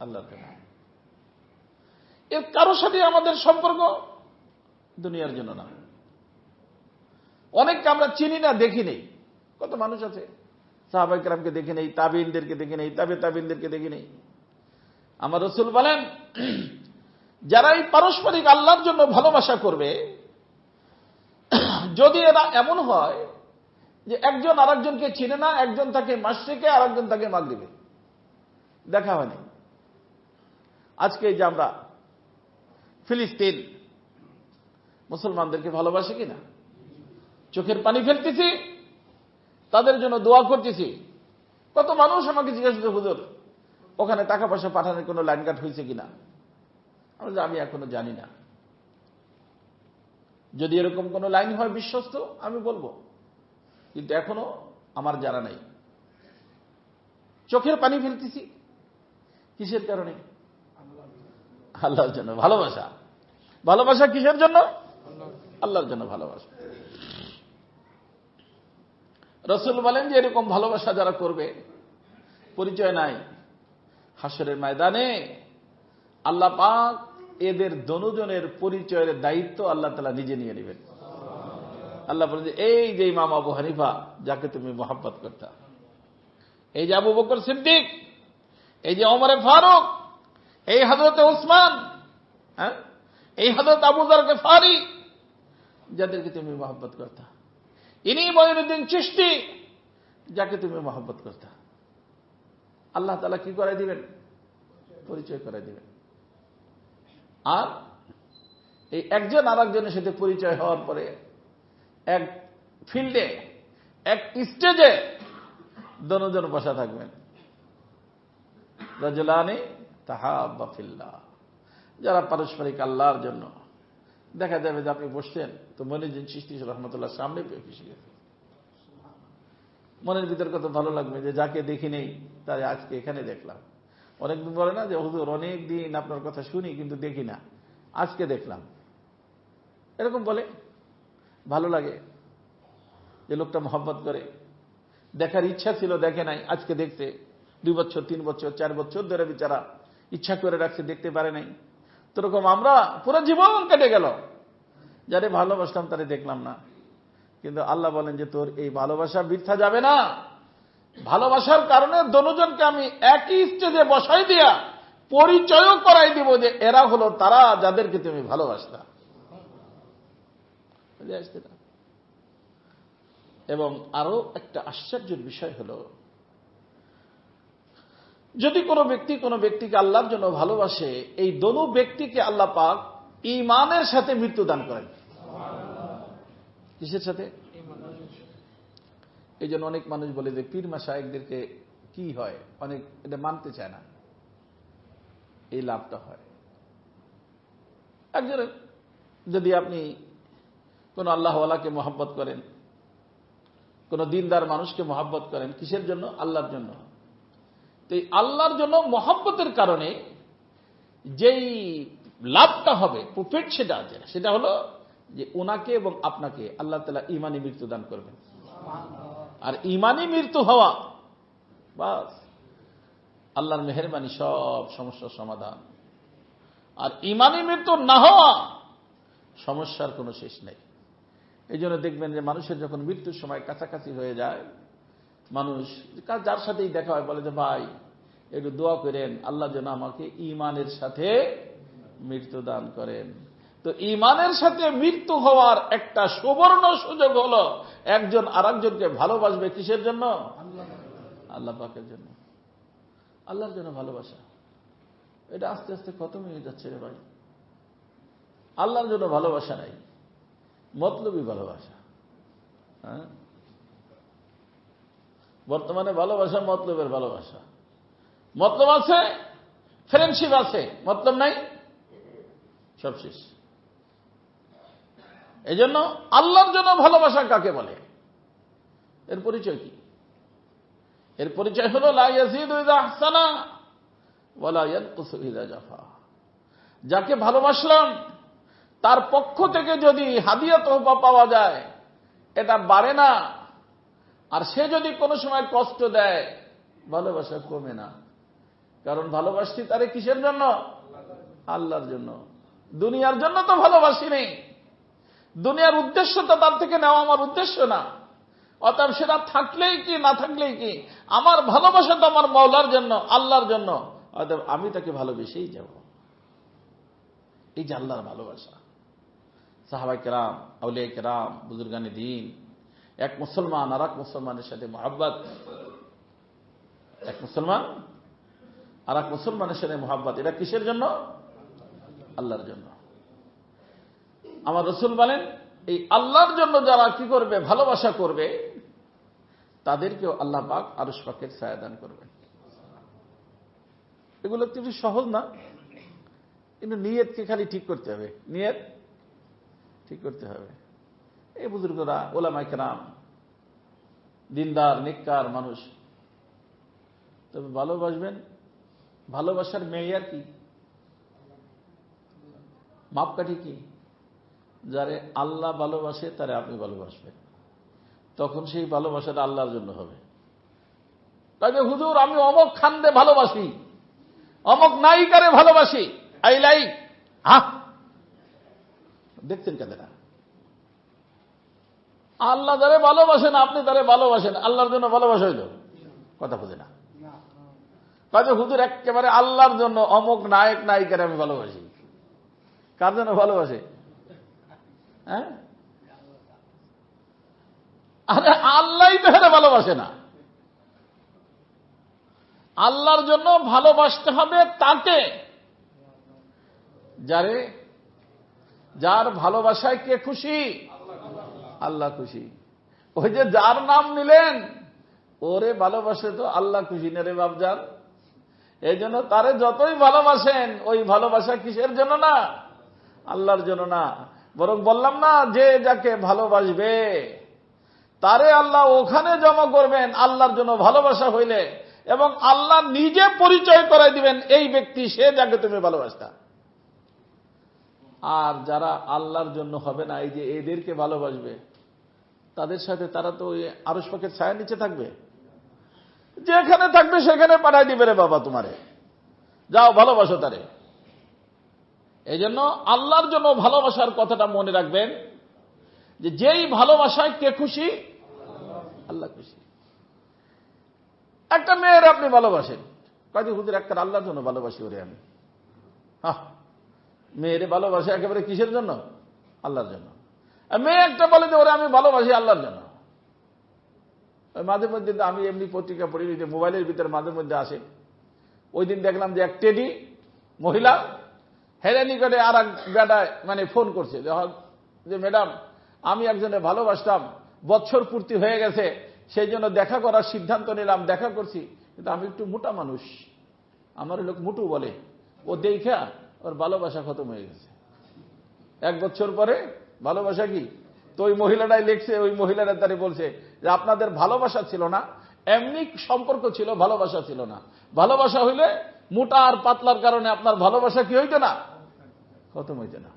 আল্লাহর জন্য। এর কারোর সাথে আমাদের সম্পর্ক দুনিয়ার জন্য না। অনেককে আমরা চিনি না, দেখি নেই। কত মানুষ আছে সাহাবায়ে কেরামকে দেখি নেই, তাবিঈনদেরকে দেখি নেই, তাবিঈনদেরকে দেখি নেই। আমার রাসূল বলেন, যারা এই পারস্পরিক আল্লাহর জন্য ভালোবাসা করবে, যদি এরা এমন হয় যে একজন আরেকজনকে চিনে না, একজন তাকে মাশরিকে আর একজন তাকে মাগরিবে, দেখা হয়নি। আজকে এই যে আমরা ফিলিস্তিন মুসলমানদেরকে ভালোবাসি কিনা? চোখের পানি ফেলতেছি, তাদের জন্য দোয়া করতেছি। কত মানুষ আমাকে জিজ্ঞাসা করে, হুজুর ওখানে টাকা পয়সা পাঠানোর কোনো লাইন কাট হয়েছে কিনা? আমি এখনো জানি না। যদি এরকম কোনো লাইন হয় বিশ্বস্ত, আমি বলবো, কিন্তু এখনো আমার জানা নাই। চোখের পানি ফেলতেছি কিসের কারণে? আল্লাহর জন্য ভালোবাসা। ভালোবাসা কিসের জন্য? আল্লাহর জন্য ভালোবাসা। রাসূল বলেন যে এরকম ভালোবাসা যারা করবে, পরিচয় নাই, হাসরের ময়দানে আল্লাহ পাক এদের দুজনের পরিচয়ের দায়িত্ব আল্লাহ তাআলা নিজে নিয়ে নেবেন। আল্লাহ বলেন যে এই যে ইমাম আবু হানিফা যাকে তুমি মহব্বত করতা, এই যে আবু বকর সিদ্দিক, এই যে ওমর ফারুক, এই হযরত উসমান, এই হযরত আবু যর গফারি, যাদেরকে তুমি মহব্বত করতা, ইনি মুঈনুদ্দিন চিশতি যাকে তুমি মহব্বত করতা, আল্লাহ তাআলা কি করাই দিবেন? পরিচয় করাই দিবেন। আর এই একজন আর একজনের সাথে পরিচয় হওয়ার পরে এক ফিল্ডে, এক স্টেজে দুজন বসা থাকবেন। রাজুলানি তাহাব্বা ফিল্লাহ, যারা পারস্পরিক আল্লাহর জন্য। দেখা যাবে যে আপনি বসছেন, তো মুঈনুদ্দিন চিশতি রাহমাতুল্লাহ সামনে পেয়ে ফেসে গেছে। মনের ভিতর কত ভালো লাগবে যে যাকে দেখি নেই তাই আজকে এখানে দেখলাম। অনেকদিন বলে না যে হুজুর অনেক দিন আপনার কথা শুনি কিন্তু দেখি না, আজকে দেখলাম। এরকম বলে, ভালো লাগে যে লোকটা মহব্বত করে। দেখার ইচ্ছা ছিল, দেখে নাই, আজকে দেখছে। 2 বছর 3 বছর 4 বছর ধরে বেচারা ইচ্ছা করে রাখছে, দেখতে পারে নাই। তো এরকম আমরা পুরো জীবন কেটে গেল, যারে ভালোবাসলাম তারে দেখলাম না। কিন্তু আল্লাহ বলেন যে তোর এই ভালোবাসা বৃথা যাবে না। ভালোবাসার কারণে দুজনকে আমি একই স্টেজে বসাই দিয়া পরিচয়ও করাই দিব যে এরা হলো তারা যাদেরকে তুমি ভালোবাসতা। এবং আরো একটা আশ্চর্যের বিষয় হলো, যদি কোনো ব্যক্তি কোনো ব্যক্তিকে আল্লাহর জন্য ভালোবাসে, এই দোনো ব্যক্তিকে আল্লাহ পাক ঈমানের সাথে মৃত্যু দান করেন। কিসের সাথে? এই জন্য অনেক মানুষ বলে যে পীর মাশায়েখদেরকে কি হয়, অনেক এটা মানতে চায় না। এই লাভটা হয়, একজনের যদি আপনি কোন আল্লাহওয়ালাকে মহব্বত করেন, কোন দিনদার মানুষকে মহব্বত করেন, কিসের জন্য? আল্লাহর জন্য। তো এই আল্লাহর জন্য মহব্বতের কারণে যেই লাভটা হবে, প্রফিট, সেটা হলো যে ওনাকে এবং আপনাকে আল্লাহ তাআলা ঈমানি মৃত্যু দান করবেন। আর ঈমানি মৃত্যু হওয়া, বাস আল্লাহর মেহেরবানি, সব সমস্যার সমাধান। আর ঈমানি মৃত্যু না হওয়া, সমস্যার কোনো শেষ নেই। এই জন্য দেখবেন যে মানুষের যখন মৃত্যুর সময় কাছাকাছি হয়ে যায়, মানুষ যার সাথেই দেখা হয় বলে যে ভাই একটু দোয়া করেন, আল্লাহ যেন আমাকে ঈমানের সাথে মৃত্যু দান করেন। তো ঈমানের সাথে মৃত্যু হওয়ার একটা সুবর্ণ সুযোগ হলো একজন আরেকজনকে ভালোবাসবে। কিসের জন্য? আল্লাহ পাকের জন্য, আল্লাহর জন্য ভালোবাসা। এটা আস্তে আস্তে খতম হয়ে যাচ্ছে রে ভাই। আল্লাহর জন্য ভালোবাসা নাই, মতলবী ভালোবাসা। বর্তমানে ভালোবাসা মতলবের ভালোবাসা। মতলব আছে, ফ্রেন্ডশিপ আছে, মতলব নাই, সব শেষ। এই জন্য আল্লাহর জন্য ভালোবাসা কাকে বলে? এর পরিচয় কি? এর পরিচয় হলো লা ইয়াজিদু ইযা আহসানা ওয়া লা ইয়ানকুসু ইযা জাফা। যাকে ভালোবাসলাম তার পক্ষ থেকে যদি হাদিয়া তোহফা পাওয়া যায় এটা বাড়ে না, আর সে যদি কোনো সময় কষ্ট দেয় ভালোবাসা কমে না। কারণ ভালোবাসছি তারে কিসের জন্য? আল্লাহর জন্য। দুনিয়ার জন্য তো ভালোবাসি নেই, দুনিয়ার উদ্দেশ্য তো তার থেকে নেওয়া আমার উদ্দেশ্য না। অতএব সেটা থাকলেই কি না থাকলেই কি, আমার ভালোবাসা তো আমার মাওলার জন্য, আল্লাহর জন্য। অতএব আমি তাকে ভালোবেসেই যাব। এই যে আল্লাহর ভালোবাসা। সাহাবায়ে কেরাম, আউলিয়া কেরাম, বুজুর্গানে দ্বীন, এক মুসলমান আর এক মুসলমানের সাথে মহব্বত, এক মুসলমান আর এক মুসলমানের সাথে মহব্বত, এটা কিসের জন্য? আল্লাহর জন্য। আমার রাসূল বলেন, এই আল্লাহর জন্য যারা কি করবে, ভালোবাসা করবে, তাদেরকেও আল্লাহ পাক আরশ পাকের ছায়া দান করবেন। এগুলো একটু সহজ না, কিন্তু নিয়তকে খালি ঠিক করতে হবে, নিয়ত ঠিক করতে হবে। এই বুজুর্গরা, ওলামায়ে কেরাম, দিনদার নেককার মানুষ, তবে ভালোবাসবেন। ভালোবাসার মেয়ার কি, মাপকাঠি কি? যারে আল্লাহ ভালোবাসে তারে আপনি ভালোবাসবেন, তখন সেই ভালোবাসাটা আল্লাহর জন্য হবে। তাই হুজুর আমি অমক খান্দে ভালোবাসি, অমক নায়িকারে ভালোবাসি, আই লাইক, দেখছেন কেন না? আল্লাহ যারে ভালোবাসেন আপনি তারে ভালোবাসেন, আল্লাহর জন্য ভালোবাসা হইল? কথা বুঝে না। কাজে হুজুর একেবারে আল্লাহর জন্য অমক নায়ক নায়িকারে আমি ভালোবাসি। কার জন্য ভালোবাসে? হ্যাঁ, আরে আল্লাহই তো হেরে ভালোবাসে না। আল্লাহর জন্য ভালোবাসতে হবে তাকে, যার ভালোবাসায় কে খুশি? আল্লাহ খুশি। ওই যে যার নাম নিলেন ওরে ভালোবাসে তো আল্লাহ খুশি না রে বাপজান। এই জন্য তারে যতই ভালোবাসেন ওই ভালোবাসা কিসের জন্য না? আল্লাহর জন্য না। বরং বললাম না, যে যাকে ভালোবাসবে তারে আল্লাহ ওখানে জমা করবেন আল্লাহর জন্য ভালোবাসা হইলে, এবং আল্লাহ নিজে পরিচয় করাই দিবেন এই ব্যক্তি সে যাকে তুমি ভালোবাসতা। আর যারা আল্লাহর জন্য হবে না, এই যে এদেরকে ভালোবাসবে, তাদের সাথে তারা তো ওই আরশ পাকের ছায়ার নিচে থাকবে, যেখানে থাকবে সেখানে পাঠাই দিবে রে বাবা তোমারে, যাও ভালোবাসো তারে। এই জন্য আল্লাহর জন্য ভালোবাসার কথাটা মনে রাখবেন, যে যেই ভালোবাসায় কে খুশি? আল্লাহ খুশি। একটা মেয়ের আপনি ভালোবাসেন, কাজে হুজুর একটা আল্লাহর জন্য ভালোবাসি ওরে আমি। মেয়েরে ভালোবাসে একেবারে কিসের জন্য? আল্লাহর জন্য। মেয়ে একটা বলে যে ওরে আমি ভালোবাসি আল্লাহর জন্য। মাঝে মধ্যে আমি এমনি পত্রিকা পড়ি, যে মোবাইলের ভিতরে মাঝে মধ্যে আসে। ওই দিন দেখলাম যে এক টেডি মহিলা হেরানি করে আর এক বেটায় মানে ফোন করছে যে ম্যাডাম আমি একজনে ভালোবাসতাম, বছর পূর্তি হয়ে গেছে, সেই জন্য দেখা করার সিদ্ধান্ত নিলাম, দেখা করছি, কিন্তু আমি একটু মোটা মানুষ, আমার লোক মুটু বলে, ও দেখা ওর ভালোবাসা খতম হয়ে গেছে। 1 বছর পরে ভালোবাসা কি? তো ওই মহিলাটাই লিখছে, ওই মহিলাটা তারে বলছে যে আপনাদের ভালোবাসা ছিল না, এমনি সম্পর্ক ছিল, ভালোবাসা ছিল না। ভালোবাসা হইলে মোটা আর পাতলার কারণে আপনার ভালোবাসা কি হইতো না? খতম হইতো না।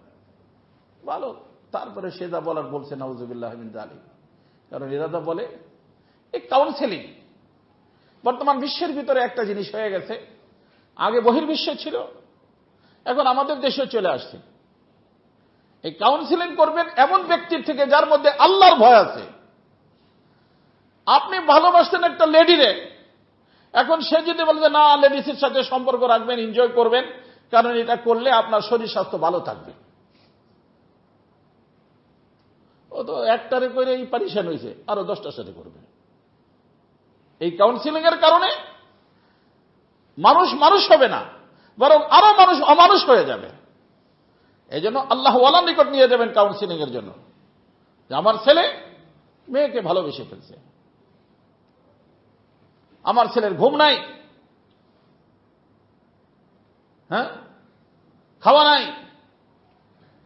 ভালো। তারপরে সে যা বলার বলছে, নাউজুবিল্লাহ মিন যালিক। কারণ এরা যা বলে এই কাউন্সেলিং বর্তমান বিশ্বের ভিতরে একটা জিনিস হয়ে গেছে, আগে বহির্বিশ্বে ছিল, এখন আমাদের দেশে চলে আসছে। এই কাউন্সিলিং করবেন এমন ব্যক্তির থেকে যার মধ্যে আল্লাহর ভয় আছে। আপনি ভালোবাসতেন একটা লেডিরে, এখন সে যদি বলে যে না লেডিসের সাথে সম্পর্ক রাখবেন, এনজয় করবেন, কারণ এটা করলে আপনার শরীর স্বাস্থ্য ভালো থাকবে, ও তো একটারে করে এই পারিশান হয়েছে, আরো 10টার সাথে করবে। এই কাউন্সিলিং এর কারণে মানুষ মানুষ হবে না, বরং আরো মানুষ অমানুষ হয়ে যাবে। এই জন্য আল্লাহ ওয়ালার নিকট নিয়ে যাবেন কাউন্সিলিং এর জন্য, যে আমার ছেলে মেয়েকে ভালোবেসে ফেলছে, আমার ছেলের ঘুম নাই, হ্যাঁ খাওয়া নাই,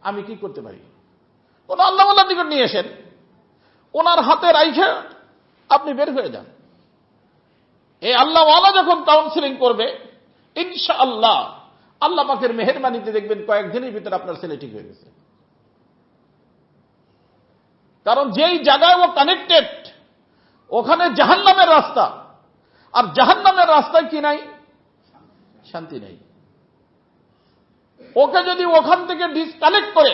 আমি কি করতে পারি? ওনা আল্লাহ ওয়ালার নিকট নিয়ে এসেন, ওনার হাতে রাইখে আপনি বের হয়ে যান। এই আল্লাহ ওয়ালা যখন কাউন্সিলিং করবে, ইনশাআল্লাহ আল্লাহ পাকের মেহেরবানিতে দেখবেন কয়েকদিনের ভিতরে আপনার ছেলে ঠিক হয়ে গেছে। কারণ যেই জায়গায় ও কানেক্টেড ওখানে জাহান্নামের রাস্তা, আর জাহান্নামের রাস্তায় কি নাই? শান্তি নাই। ওকে যদি ওখান থেকে ডিসকানেক্ট করে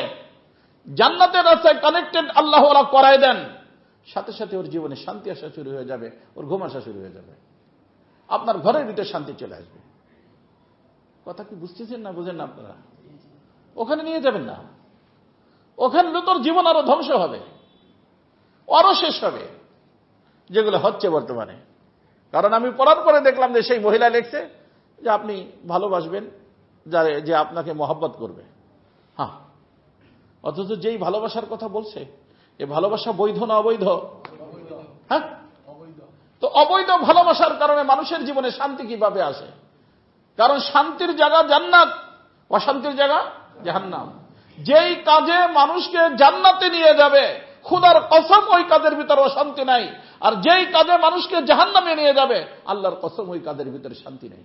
জান্নাতের রাস্তায় কানেক্টেড আল্লাহ ওরা করায় দেন, সাথে সাথে ওর জীবনে শান্তি আসা শুরু হয়ে যাবে, ওর ঘুম আসা শুরু হয়ে যাবে, আপনার ঘরের ভিতরে শান্তি চলে আসবে। কথা কি বুঝতেছেন না বুঝেন না আপনারা? ওখানে নিয়ে যাবেন না, ওখানে তোর জীবন আরো ধ্বংস হবে, আরো শেষ হবে, যেগুলো হচ্ছে বর্তমানে। কারণ আমি পড়ার পরে দেখলাম যে সেই মহিলা লিখছে যে আপনি ভালোবাসবেন যে আপনাকে মহব্বত করবে। হ্যাঁ, অথচ যেই ভালোবাসার কথা বলছে, এ ভালোবাসা বৈধ না অবৈধ? হ্যাঁ, তো অবৈধ ভালোবাসার কারণে মানুষের জীবনে শান্তি কিভাবে আসে? কারণ শান্তির জায়গা জান্নাত, অশান্তির জায়গা জাহান্নাম। যেই কাজে মানুষকে জান্নাতে নিয়ে যাবে, খোদার কসম ওই কাজের ভিতরে অশান্তি নাই। আর যেই কাজে মানুষকে জাহান্নামে নিয়ে যাবে, আল্লাহর কসম ওই কাজের ভিতরে শান্তি নেই।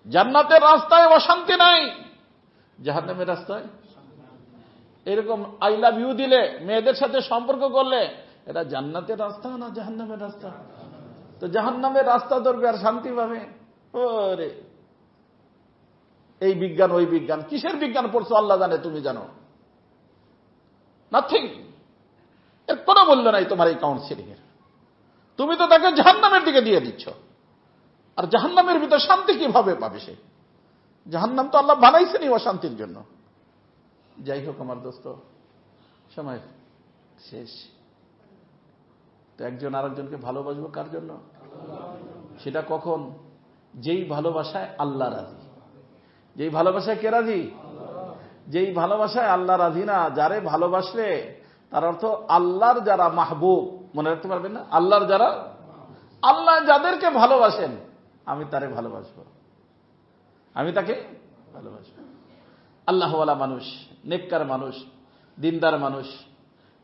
জান্নাতের রাস্তায় অশান্তি নাই, জাহান্নামের রাস্তায়। এরকম আই লাভ ইউ দিলে, মেয়েদের সাথে সম্পর্ক করলে, এটা জান্নাতের রাস্তা না জাহান্নামের রাস্তা? তো জাহান্নামের রাস্তা ধরবে আর শান্তি পাবে? ওরে, এই বিজ্ঞান ওই বিজ্ঞান, কিসের বিজ্ঞান পড়ছো আল্লাহ জানে, তুমি জানো? নাথিং। এর কোনো মূল্য নাই তোমার এই কাউন্সিলিং এর। তুমি তো তাকে জাহান্নামের দিকে দিয়ে দিচ্ছ। আর জাহান্নামের ভিতর শান্তি কিভাবে পাবে সে? জাহান্নাম তো আল্লাহ বানাইছেনই অশান্তির জন্য। যাই হোক আমার দোস্ত, সময় শেষ। তো একজন আরেকজনকে ভালোবাসবো কার জন্য? সেটা কখন? যেই ভালোবাসায় আল্লাহ রাজি। যেই ভালোবাসায় কে রাজি? যেই ভালোবাসায় আল্লাহ রাজি না, যারে ভালোবাসলে তার অর্থ আল্লাহর যারা মাহবুব, মনে রাখতে পারবেন না? আল্লাহর যারা, আল্লাহ যাদেরকে ভালোবাসেন, আমি তারে ভালোবাসবো, আমি তাকে ভালোবাসবো। আল্লাহওয়ালা মানুষ, নেককার মানুষ, দিনদার মানুষ,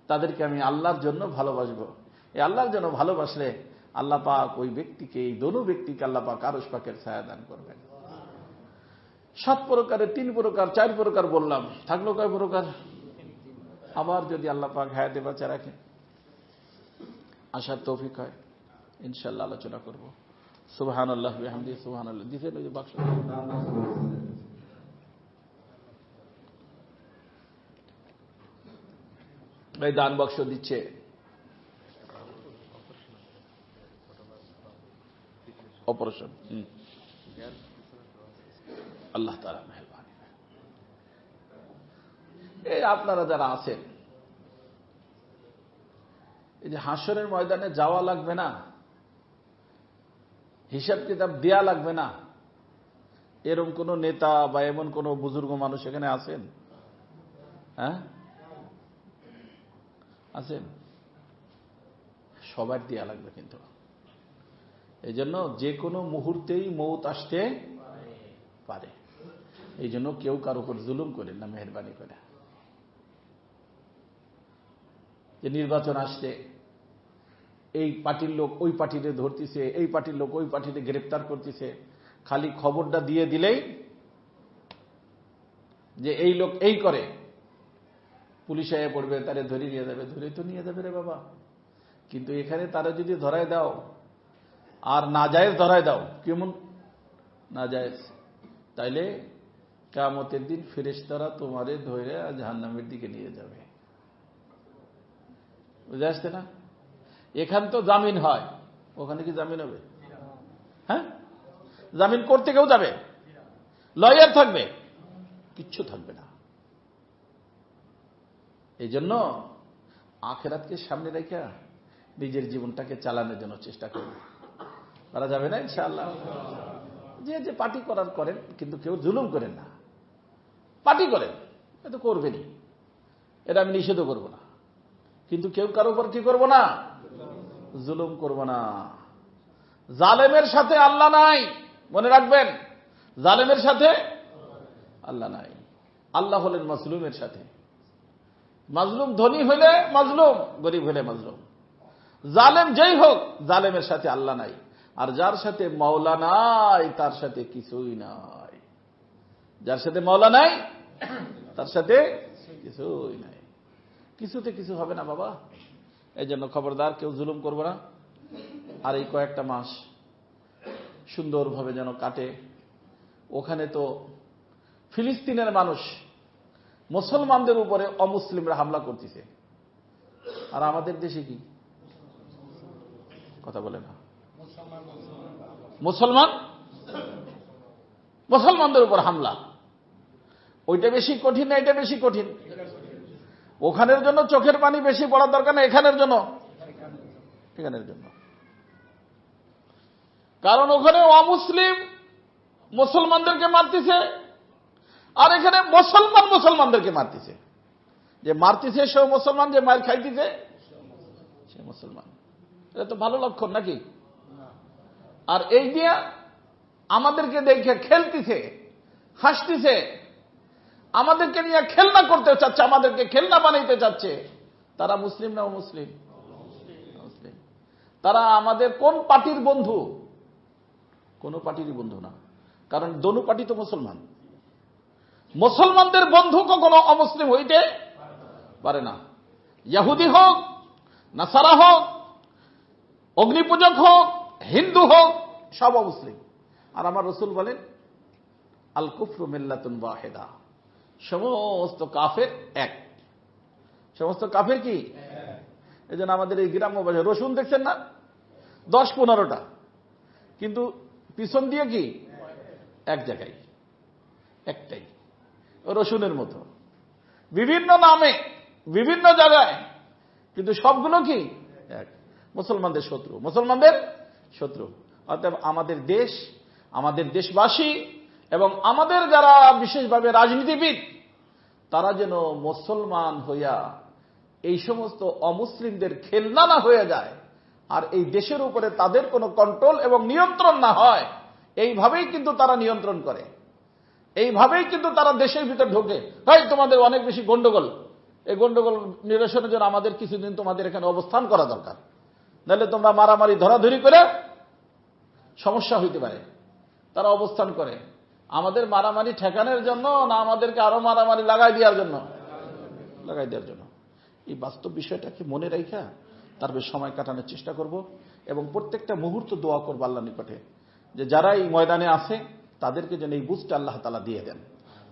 তাদেরকে আমি আল্লাহর জন্য ভালোবাসবো। এই আল্লাহর জন্য ভালোবাসলে আল্লাহ পাক ওই ব্যক্তিকে, এই দোনো ব্যক্তিকে আল্লাহ পাক আরশ পাকের ছায়া দান করবেন। 7 প্রকারে 3 প্রকার 4 প্রকার বললাম, থাকলো কয় প্রকার? আবার যদি আল্লাহ পাক হায়াতে বাঁচা রাখে, আসার তৌফিক হয়, ইনশাআল্লাহ আলোচনা করব। সুবহানাল্লাহ বিহামদিহি, সুবহানাল্লাহ। দিছেন ওই যে বাক্স, এই দান বাক্স দিচ্ছে। অপারেশন, আল্লাহ তাআলা মেহেরবানি। এই আপনারা যারা আছেন, এই যে হাসরের ময়দানে যাওয়া লাগবে না, হিসাব কিতাব দেয়া লাগবে না, এরকম কোন নেতা বা এমন কোন বুজুর্গ মানুষ এখানে আছেন? হ্যাঁ, আছেন? সবার দেয়া লাগবে কিন্তু। এই জন্য যে কোনো মুহূর্তেই মৌত আসতে পারে। এই জন্য কেউ কারো উপর জুলুম করেন না, মেহেরবানি করে। যে নির্বাচন আসছে, এই পার্টির লোক ওই পার্টিতে ধরতেছে, এই পার্টির লোক ওই পার্টিতে গ্রেফতার করতেছে, খালি খবরটা দিয়ে দিলেই যে এই লোক এই করে, পুলিশ আয়া পড়বে, তারে ধরে নিয়ে যাবে। ধরে তো নিয়ে যাবে রে বাবা, কিন্তু এখানে তারা যদি ধরায় দাও আর নাজায়েজ ধরায় দাও, কেমন নাজায়েজ, তাইলে কিয়ামতের দিন ফেরেশতারা তোমারে ধরে জাহান্নামের দিকে নিয়ে যাবে। বুঝে আসছে না? এখান তো জামিন হয়, ওখানে কি জামিন হবে? হ্যাঁ, জামিন করতে কেউ যাবে, লয়ার থাকবে, কিচ্ছু থাকবে না। এই জন্য আখিরাতকে সামনে রেখে নিজের জীবনটাকে চালানোর জন্য চেষ্টা করবে। তারা যাবে না ইনশাআল্লাহ। যে যে পার্টি করার করেন, কিন্তু কেউ জুলুম করেন না। পার্টি করেন, এটা করবেনই, এটা আমি নিষেধ করব না, কিন্তু কেউ কারো উপর কি করবো না, জুলুম করব না। জালেমের সাথে আল্লাহ নাই, মনে রাখবেন, জালেমের সাথে আল্লাহ নাই। আল্লাহ হলেন মাজলুমের সাথে। মাজলুম ধনী হইলে মাজলুম, গরিব হইলে মাজলুম। জালেম যেই হোক, জালেমের সাথে আল্লাহ নাই। আর যার সাথে মাওলা নাই, তার সাথে কিছুই নাই। যার সাথে মাওলা নাই, তার সাথে কিছুই নাই। কিছুতে কিছু হবে না বাবা। এই জন্য খবরদার কেউ জুলুম করবো না। আর এই কয়েকটা মাস সুন্দরভাবে যেন কাটে। ওখানে তো ফিলিস্তিনের মানুষ মুসলমানদের উপরে অমুসলিমরা হামলা করতেছে, আর আমাদের দেশে কি কথা বলে না, মুসলমানদের উপর হামলা। ওইটা বেশি কঠিন না এটা বেশি কঠিন? ওখানের জন্য চোখের পানি বেশি পড়ার দরকার না এখানের জন্য? এখানের জন্য। কারণ ওখানে অমুসলিম মুসলমানদেরকে মারতেছে, আর এখানে মুসলমান মুসলমানদেরকে মারতেছে। যে মারতেছে সে মুসলমান, যে মার খাইতেছে সে মুসলমান। এটা তো ভালো লক্ষণ নাকি? আর এই দিয়া আমাদেরকে দেখে খেলতেছে, হাসতেছে, আমাদেরকে নিয়ে খেলনা করতে চাচ্ছে, আমাদেরকে খেলনা বানাইতে চাচ্ছে। তারা মুসলিম না অমুসলিম? মুসলিম। তারা আমাদের কোন পার্টির বন্ধু? কোন পার্টিরই বন্ধু না, কারণ দোনো পার্টি তো মুসলমান। মুসলমানদের বন্ধু কখনো অমুসলিম হইতে পারে না। ইহুদি হোক, নাসারা হোক, অগ্নিপূজক হোক, হিন্দু হোক, সব অমুসলিম। আর আমার রাসূল বলেন আল কুফরু মিল্লাতুন ওয়াহিদা, সমস্ত কাফের এক। সমস্ত কাফের কি? এই জন্য আমাদের এই গ্রাম্য ভাষায় রসুন দেখছেন না 10-15টা, কিন্তু পিছন দিয়ে কি এক জায়গায় একটাই, রসুনের মতো বিভিন্ন নামে বিভিন্ন জায়গায়, কিন্তু সবগুলো কি এক। মুসলমানদের শত্রু, মুসলমানদের শত্রু। অতএব আমাদের দেশ, আমাদের দেশবাসী এবং আমাদের যারা বিশেষভাবে রাজনীতিবিদ, তারা যেন মুসলমান হইয়া এই সমস্ত অমুসলিমদের খেলনা না হয়ে যায়, আর এই দেশের উপরে তাদের কোনো কন্ট্রোল এবং নিয়ন্ত্রণ না হয়। এইভাবেই কিন্তু তারা নিয়ন্ত্রণ করে, এইভাবেই কিন্তু তারা দেশের ভিতর ঢোকে। ভাই তোমাদের অনেক বেশি গন্ডগোল, এই গন্ডগোল নিরসনের জন্য আমাদের কিছুদিন তোমাদের এখানে অবস্থান করা দরকার, নাহলে তোমরা মারামারি ধরাধরি করে সমস্যা হইতে পারে। তারা অবস্থান করে আমাদের মারামারি ঠেকানোর জন্য, না আমাদেরকে আরো মারামারি লাগাই দেওয়ার জন্য? লাগাই দেওয়ার জন্য। এই বাস্তব বিষয়টাকে মনে রাখা তারপরে সময় কাটানোর চেষ্টা করব, এবং প্রত্যেকটা মুহূর্ত দোয়া করবো আল্লাহর নিকটে যে যারা এই ময়দানে আছে তাদেরকে যেন এই বুঝটা আল্লাহ তাআলা দিয়ে দেন।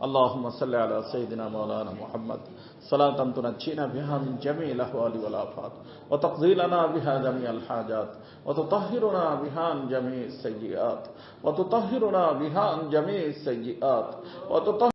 আল্লাহুম্মা সাল্লি আলা সাইয়্যিদিনা মাওলানা মুহাম্মদ সালাতান তুনাজ্জিনা বিহা মিন জামিল আহওয়ালি ওয়াল আফাত ওয়া তাকদি লানা বিহা জামিআল হাজাত ওয়া তুতাহহিরুনা বিহা মিন জামি'is সাইয়্যাত ওয়া তুতাহহিরুনা বিহা মিন জামি'is সাইয়্যাত ওয়া